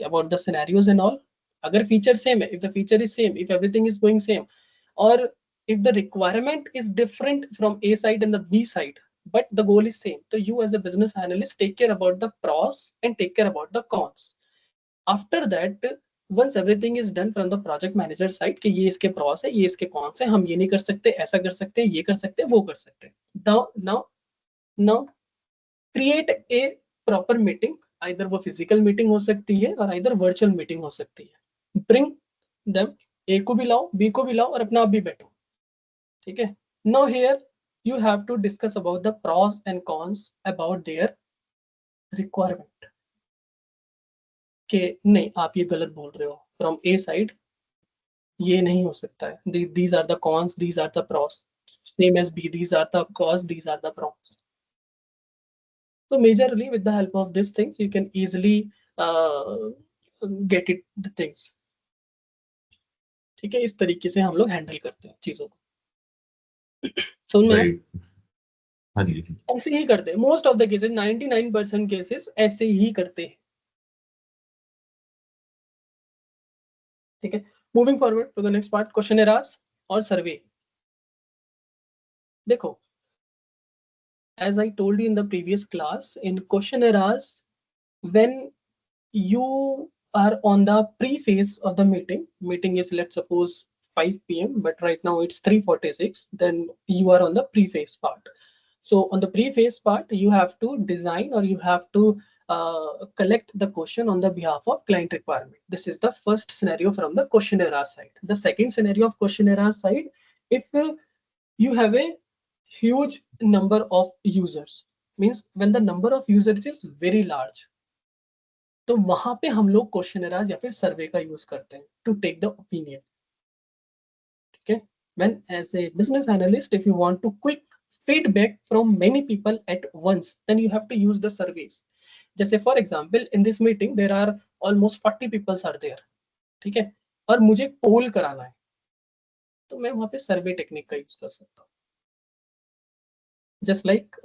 about the scenarios and all. अगर feature same है, if the feature is same, if everything is going same, or if the requirement is different from A side and the B side, but the goal is same, so you as a business analyst take care about the pros and take care about the cons. After that, once everything is done from the project manager side कि ये इसके pros है, ये इसके cons है, हम ये नहीं कर सकते, ऐसा कर सकते हैं, ये कर सकते हैं, वो कर सकते हैं. Now create a proper meeting. Either वो physical meeting हो सकती है और either virtual meeting हो सकती है. Bring them, A को भी लाओ, B को भी लाओ और अपना आप भी बैठो. ठीक है. Now here you have to discuss about the pros and cons about their requirement. कि नहीं आप ये गलत बोल रहे हो फ्रॉम ए साइड, ये नहीं हो सकता है, these are the cons, these are the pros, same as b, these are the cons, these are the pros. So majorly with the help of these things you can easily get it the things. ठीक है, इस तरीके से हम लोग handle करते हैं चीजों को। समझ में आया? हाँ जी। ऐसे ही करते हैं most of the cases, 99% cases ऐसे ही करते हैं। ठीक है, moving forward to the next part, questionnaires और सर्वे। देखो, as I told you in the previous class, in questionnaires, when you are on the pre-phase of the meeting is, let's suppose 5 p.m. but right now it's 3:46, then you are on the pre-phase part. So on the pre-phase part, you have to design or you have to collect the question on the behalf of client requirement. This is the first scenario from the questionnaire side. The second scenario of questionnaire side, if you have a huge number of users, means when the number of users is very large, तो वहां पे हम लोग क्वेश्चनराज या फिर सर्वे का use करते हैं टू टेक द ओपिनियन। ठीक है, when as a business analyst if you want to quick feedback from many people at once, then you have to use the surveys. जैसे for example in this meeting there are almost 40 peoples are there, ठीक है, और मुझे पोल कराना है, तो मैं वहां पे सर्वे टेक्निक का यूज कर सकता हूँ। Just like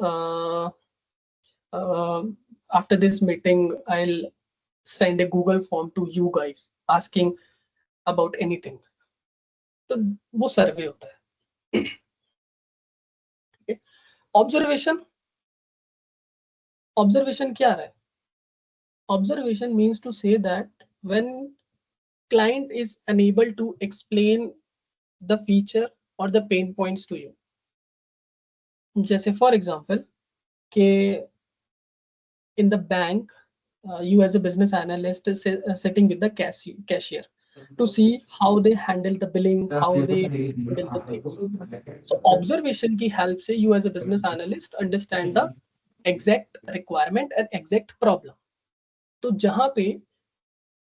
after this meeting I'll send a Google form to you guys asking about anything, तो वो सर्वे होता है। ऑब्जर्वेशन, ऑब्जर्वेशन क्या है? Observation means to say that when client is unable to explain the feature or the pain points to you. जैसे for example कि in the bank you as a business analyst is sitting with the cashier to see how they handle the billing, how they handle the things. So observation की help से you as a business analyst understand the exact requirement and exact problem. तो जहाँ पे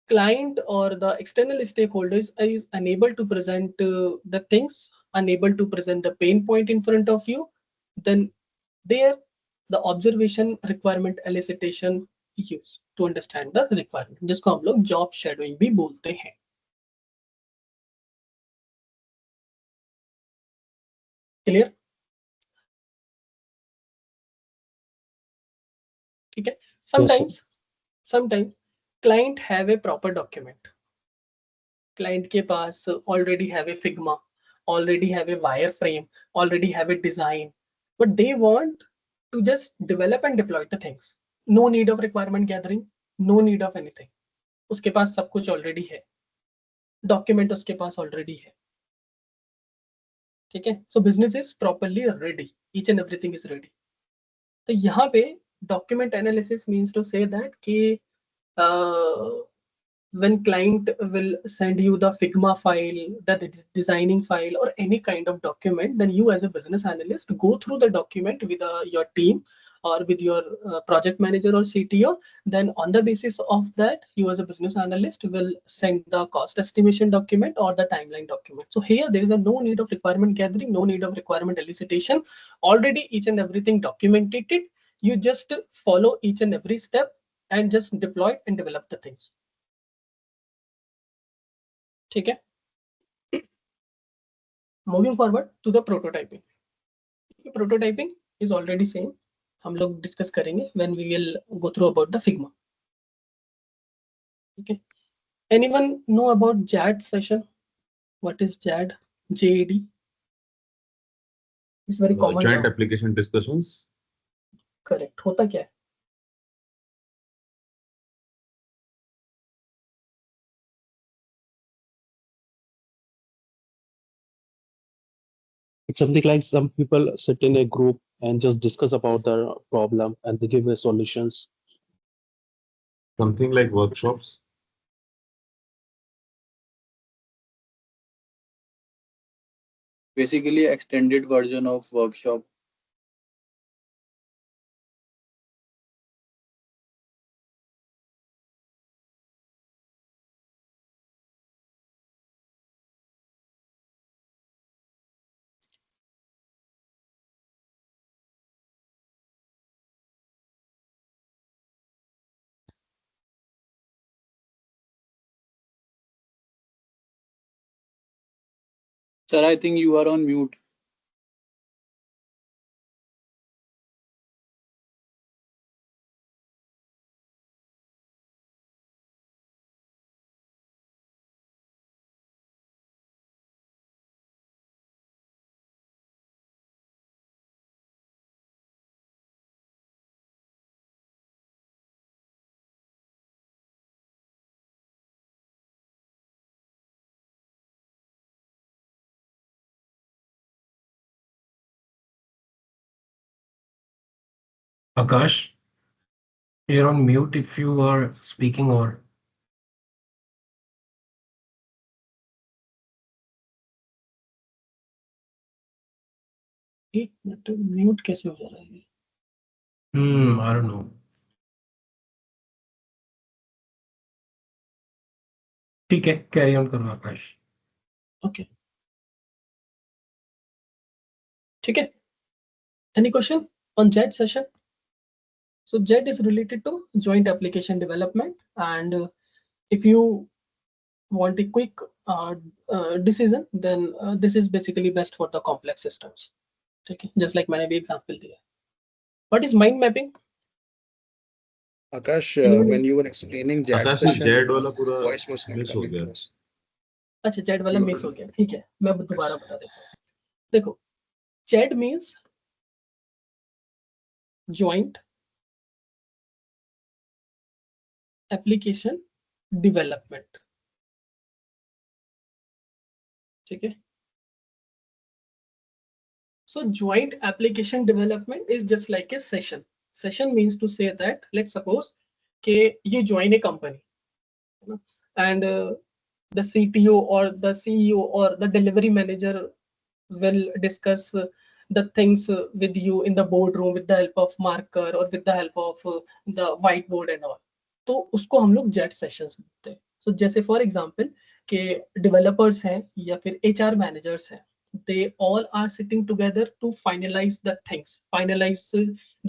client or the external stakeholders is unable to present the things, unable to present the pain point in front of you, then there the observation requirement elicitation use to understand the requirement, जिसको हम लोग job shadowing भी बोलते हैं। Clear? ठीक है, sometimes client have a proper document, client के पास already have a Figma, already have a wireframe, already have a design, but they want to just develop and deploy the things. No need of requirement gathering, no need of anything. उसके पास सब कुछ already है, document उसके पास already है। ठीक है, so business is properly ready, each and everything is ready. तो यहाँ पे document analysis means to say that कि when client will send you the Figma file, the designing file or any kind of document, then you as a business analyst go through the document with your team or with your project manager or CTO. Then on the basis of that, you as a business analyst will send the cost estimation document or the timeline document. So here there is no need of requirement gathering, no need of requirement elicitation. Already each and everything documented. You just follow each and every step and just deploy and develop the things. ठीक है, moving forward to the prototyping. Prototyping is already same, हम लोग discuss करेंगे when we will go through about the Figma. ठीक है, anyone know about JAD session? What is JAD? JAD is very common Joint application discussions. Correct, होता क्या है? It's something like some people sit in a group and just discuss about the problem and they give a solutions. Something like workshops. Basically, extended version of workshop. Sir, I think you are on mute. Akash, you're on mute if you are speaking or एक minute mute कैसे हो जा रहा है ये? I don't know. ठीक है, carry on करो आकाश. Okay. ठीक है. Any question on JED session? So JED is related to joint application development, and if you want a quick decision, then this is basically best for the complex systems. Okay, just like मैंने भी example दिया. What is mind mapping? Akash, Anyone when is- you were explaining JAD आकाश ये session, Z वाला पूरा voice was not miss हो coming गया. across. अच्छा Z वाला मिस हो गया. ठीक है, मैं दोबारा बता देता हूँ. देखो, Z means joint application development. ठीक है. So joint application development is just like a session. Session means to say that let's suppose कि you join a company, you know, and the CTO or the CEO or the delivery manager will discuss the things with you in the boardroom with the help of marker or with the help of the whiteboard and all. तो उसको हम लोग jet sessions बोलते हैं. So जैसे for example कि developers हैं या फिर HR मैनेजर्स हैं, they all are sitting together to finalize the things, finalize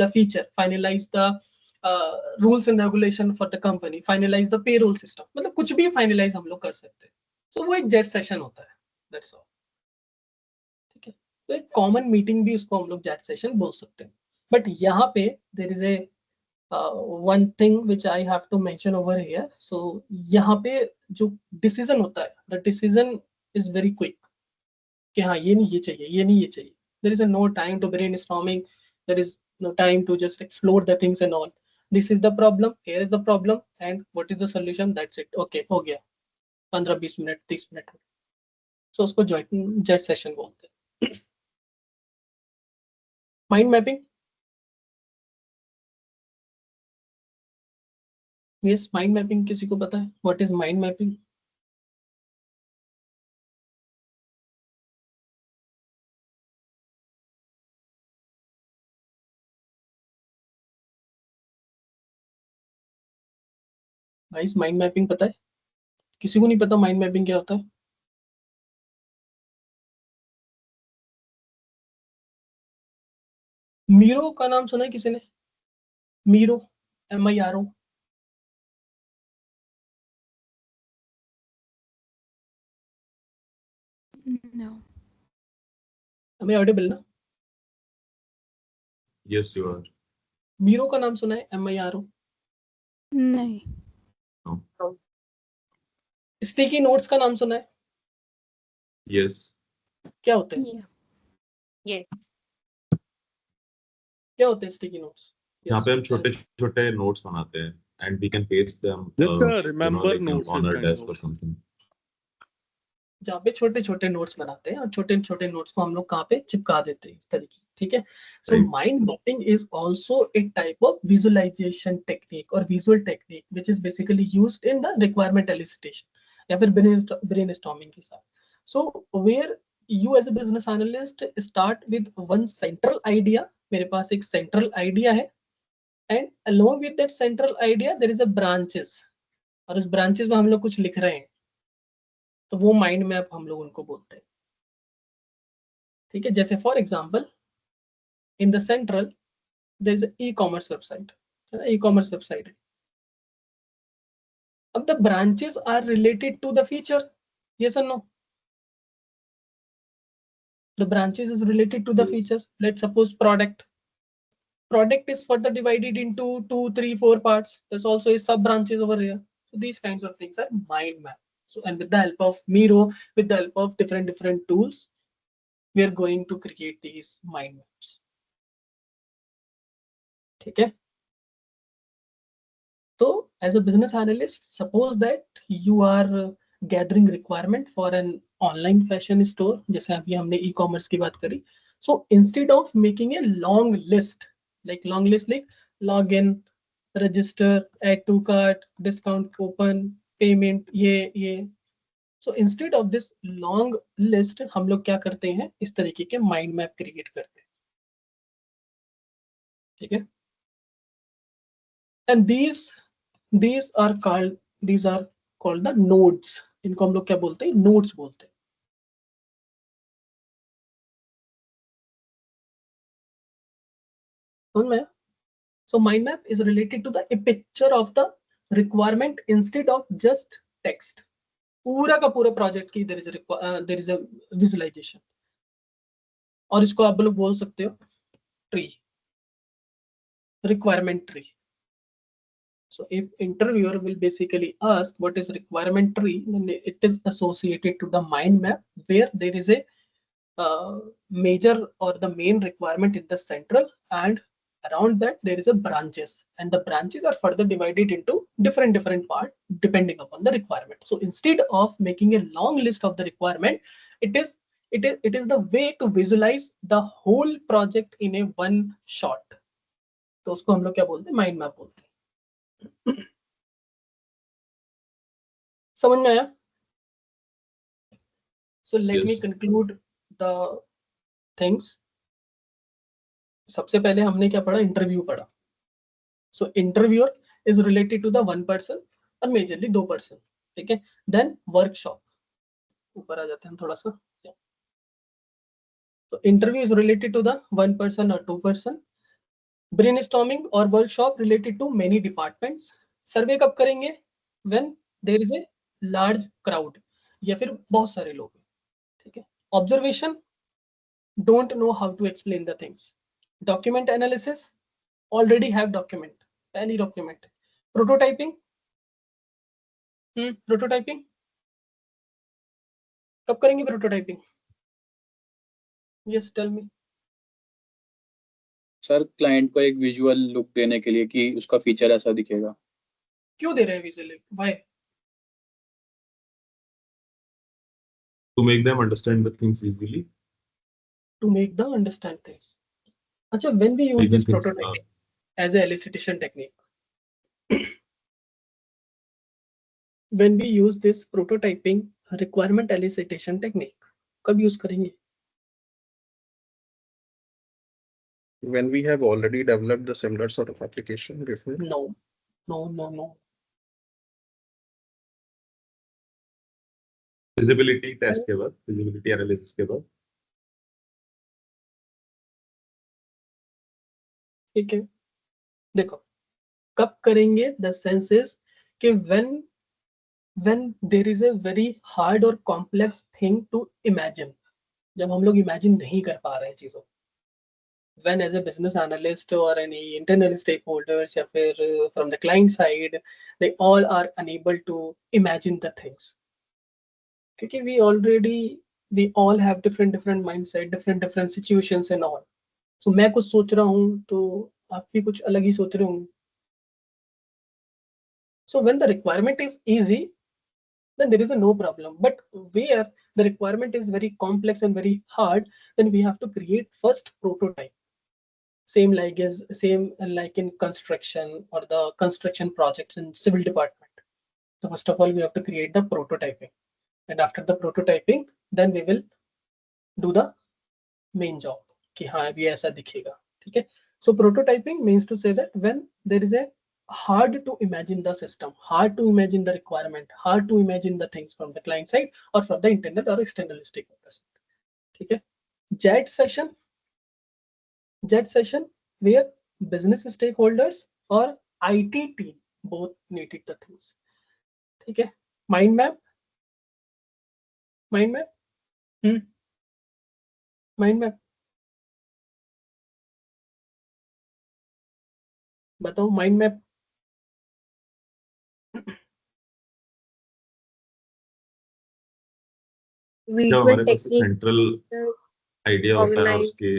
the feature, finalize the rules and regulation for the company, finalize the payroll system. मतलब कुछ भी finalize हम लोग कर सकते हैं. So वो एक जेट सेशन होता है. That's all. ठीक है. तो एक कॉमन मीटिंग भी उसको हम लोग जेट सेशन बोल सकते हैं. बट यहाँ पे there is a one thing which I have to mention over here. So यहाँ पे जो डिसीजन होता है, the decision is very quick कि हाँ ये नहीं ये चाहिए, ये नहीं ये चाहिए. There is no time to brainstorming, there is no time to just explore the things and all. This is the problem, here is the problem and what is the solution, that's it. Okay, हो गया. 15-20 minute, 30 minute. सो उसको jet session बोलते हैं. Mind mapping. Yes, mind mapping किसी को पता है? What is mind mapping? Guys, mind mapping पता है? किसी को नहीं पता माइंड मैपिंग क्या होता है? मीरो का नाम सुना है किसी ने? Miro, MIRO. No. हमें ऑडिबल ना? Yes, you are. मीरो का नाम सुना है? MIRO. नहीं. स्टिकी नोट्स का नाम सुना है? Yes. क्या होते हैं? Yeah. Yes. क्या होते हैं स्टिकी नोट्स? यहाँ पे हम छोटे छोटे नोट्स बनाते हैं and we can paste them Just a you know, remember like notes on is our kind desk of. or something. जहाँ पे छोटे छोटे नोट्स बनाते हैं और छोटे छोटे नोट्स को हम लोग कहाँ पे चिपका देते हैं, इस तरीके. ठीक है. So mind mapping is also a type of visualisation technique और visual technique which is basically used in the requirement elicitation या फिर ब्रेनस्टॉर्मिंग के साथ. So where you as a business analyst start with one central idea. मेरे पास एक central idea है and along with that central idea there is a branches, और उस branches में हम लोग कुछ लिख रहे हैं, तो वो माइंड मैप हम लोग उनको बोलते हैं. ठीक है. जैसे for example in the central there is e-commerce website, है ना, ई-कॉमर्स वेबसाइट है. अब the branches are related to the feature, yes और no? The branches is related to the feature. Let's suppose product. Product is further divided into 2, 3, 4 parts. There's also a sub branches over here. So these kinds of things are mind map. So, and with the help of Miro, with the help of different tools, we are going to create these mind maps. Okay. So as a business analyst, suppose that you are gathering requirement for an online fashion store, जैसे अभी हमने e-commerce की बात करी. So instead of making a long list like login, register, add to cart, discount coupon, payment, ये. So instead of this long list, हम लोग क्या करते हैं, इस तरीके के mind map create करते हैं. ठीक है. And these are called the nodes. इनको हम लोग क्या बोलते हैं, nodes बोलते हैं. समझ में? So mind map is related to a picture of the requirement instead of just text. पूरा का पूरा प्रोजेक्ट की there is a visualization. और इसको आप लोग बोल सकते हो tree, requirement tree. So if interviewer will basically ask what is requirement tree, then it is associated to the mind map where there is a major or the main requirement in the central, and around that there is a branches, and the branches are further divided into different parts depending upon the requirement. So instead of making a long list of the requirement, it is the way to visualize the whole project in a one shot. तो उसको हम लोग क्या बोलते हैं, mind map बोलते हैं. समझ में आया? So let me conclude the things. सबसे पहले हमने क्या पढ़ा, इंटरव्यू पढ़ा. So interviewer is related to the one person और मेजरली 2 person. ठीक है. Then workshop, ऊपर आ जाते हैं हम थोड़ा सा. So interview is related to the 1 person or 2 person. Brainstorming or workshop related to many departments. सर्वे कब करेंगे, when there is a large crowd या फिर बहुत सारे लोग. ठीक है. Observation, don't know how to explain the things. Document analysis, already have document, any document. Prototyping, prototyping कब करेंगे prototyping? Yes, tell me. Sir client को एक विजुअल लुक देने के लिए कि उसका फीचर ऐसा दिखेगा. क्यों दे रहे हैं visual look? Why? To make them understand the things easily. To make them understand things. अच्छा, when we use this prototyping as a elicitation technique, when we use this prototyping requirement elicitation technique, कब use करेंगे? When we have already developed the similar sort of application before? No. Feasibility test के बाद, feasibility analysis के बाद. ठीक है. देखो कब करेंगे, the sense is कि when there is a very hard or complex thing to imagine, जब हम लोग imagine नहीं कर पा रहे हैं चीजों. When as a business analyst or any internal stakeholders या फिर from the client side, they all are unable to imagine the things. क्योंकि we all have different mindset, different situations and all. So मैं कुछ सोच रहा हूँ तो आप भी कुछ अलग ही सोच रहे होंगे. So when the requirement is easy, then there is no problem. But where the requirement is very complex and very hard, then we have to create first prototype. Same like in construction or the construction projects in civil department. So first of all, we have to create the prototyping, and after the prototyping, then we will do the main job. कि हाँ अभी ऐसा दिखेगा. ठीक है. So prototyping means to say that when there is a hard to imagine the system, hard to imagine the requirement, hard to imagine the things from the client side or from the internal or external stakeholders. ठीक है. JAT session where business stakeholders or IT team both needed the things. ठीक है. Mind map. Mind map बताओ, mind map जब visual हमारे पास एक technique central idea होता है organize उसके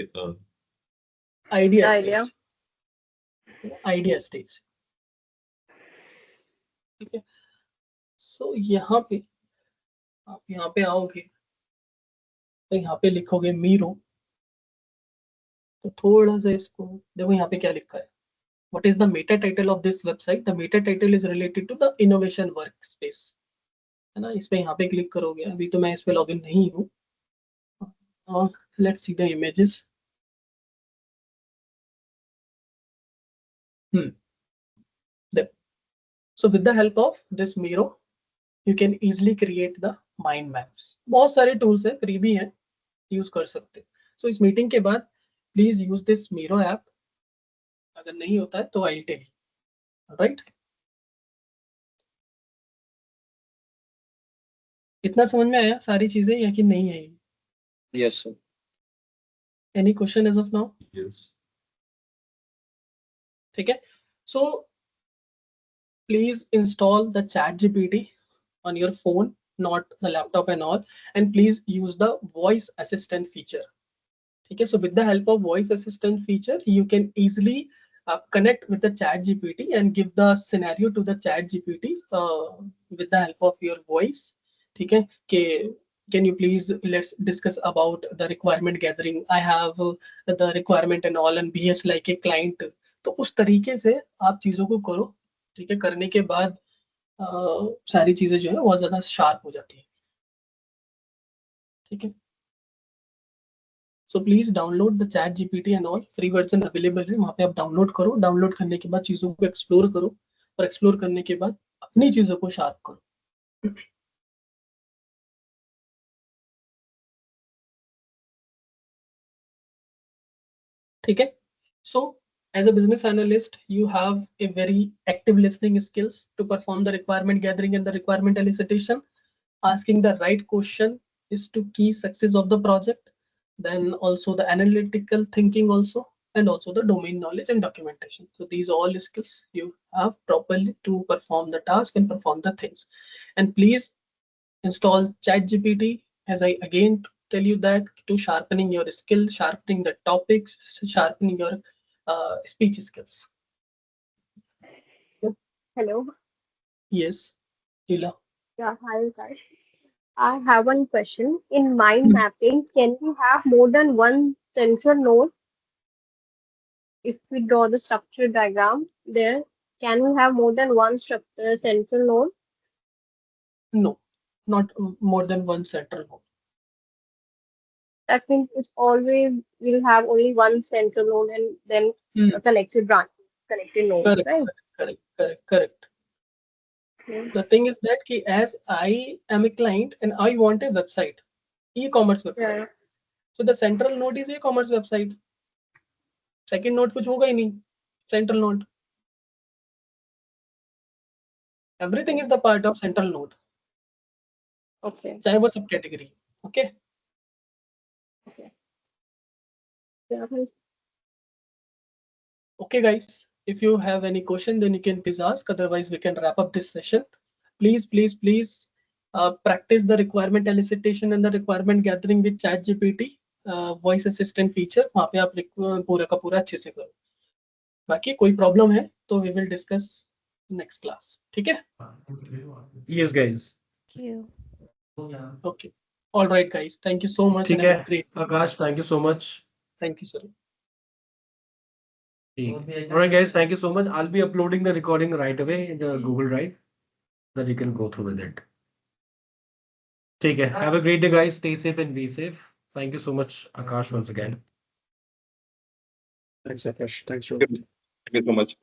idea idea. Stage, idea stage. ठीक है, सो यहाँ पे आप यहाँ पे आओगे तो यहाँ पे लिखोगे मीरो। तो थोड़ा सा इसको देखो, यहाँ पे क्या लिखा है, what is the meta title of this website? The meta title is related to the innovation workspace, है ना। इस पे यहाँ पे क्लिक करोगे, अभी तो मैं इस पे लॉगिन नहीं हूँ। Let's see the images. So with the help of this Miro, you can easily create the mind maps. बहुत सारे tools है, फ्री भी है, यूज कर सकते। So इस मीटिंग के बाद please use this Miro app. अगर नहीं होता है तो आई टेल, राइट। इतना समझ में आया सारी चीजें या कि नहीं आई? Yes, sir. Any question as of now? yes. ठीक है, सो please install the chat gpt on your phone, not the laptop and all, and please use the voice assistant feature. Okay, so with the help of voice assistant feature, you can easily connect with the chat gpt and give the scenario to the chat gpt with the help of your voice. Okay, can you please let's discuss about the requirement gathering? I have the requirement and all and behave like a client. तो उस तरीके से आप चीजों को करो। ठीक है, करने के बाद सारी चीजें जो है बहुत ज्यादा शार्प हो जाती है। ठीक है, so please download the chat GPT and all, free version available है, वहां पे आप डाउनलोड करो। डाउनलोड करने के बाद चीजों को एक्सप्लोर करो और एक्सप्लोर करने के बाद अपनी चीजों को शार्प करो। ठीक है, सो as a business analyst you have a very active listening skills to perform the requirement gathering and the requirement elicitation. Asking the right question is to key success of the project. Then also the analytical thinking also, and also the domain knowledge and documentation. So these all skills you have properly to perform the task and perform the things. And please install ChatGPT, as I again tell you that, to sharpening your skill, sharpening the topics, sharpening your speech skills. Hello. Yes, Ila. Yeah, hi guys. I have one question. In mind mapping, can we have more than one central node? If we draw the structure diagram there, can we have more than one structure central node? No, not more than one central node. That means it's always we'll have only one central node and then a connected branch, connected nodes, Correct, right? correct. Okay. The thing is that as I am a client and I want a website, e-commerce website. Yeah. So the central node is e-commerce website. Second node कुछ होगा ही नहीं. Central node. Everything is the part of central node. Okay. चाहे वो सब category. Okay. Okay. Yeah, Okay, guys. If you have any question, then you can please ask. Otherwise, we can wrap up this session. Please practice the requirement elicitation and the requirement gathering with ChatGPT voice assistant feature. वहाँ पे आप पूरा का पूरा अच्छे से करो। बाकी कोई प्रॉब्लम है तो we will discuss next class. ठीक है? Yes, guys. Thank you. Okay. All right, guys. Thank you so much. ठीक and have है, a great. Akash, thank you so much. Thank you, sir. All right, guys, thank you so much. I'll be uploading the recording right away in the Google Drive, that you can go through with it. Take care. Have a great day, guys. Stay safe and be safe. Thank you so much, Akash, once again. Thanks, Akash. Thanks, Joe. Thank you so much.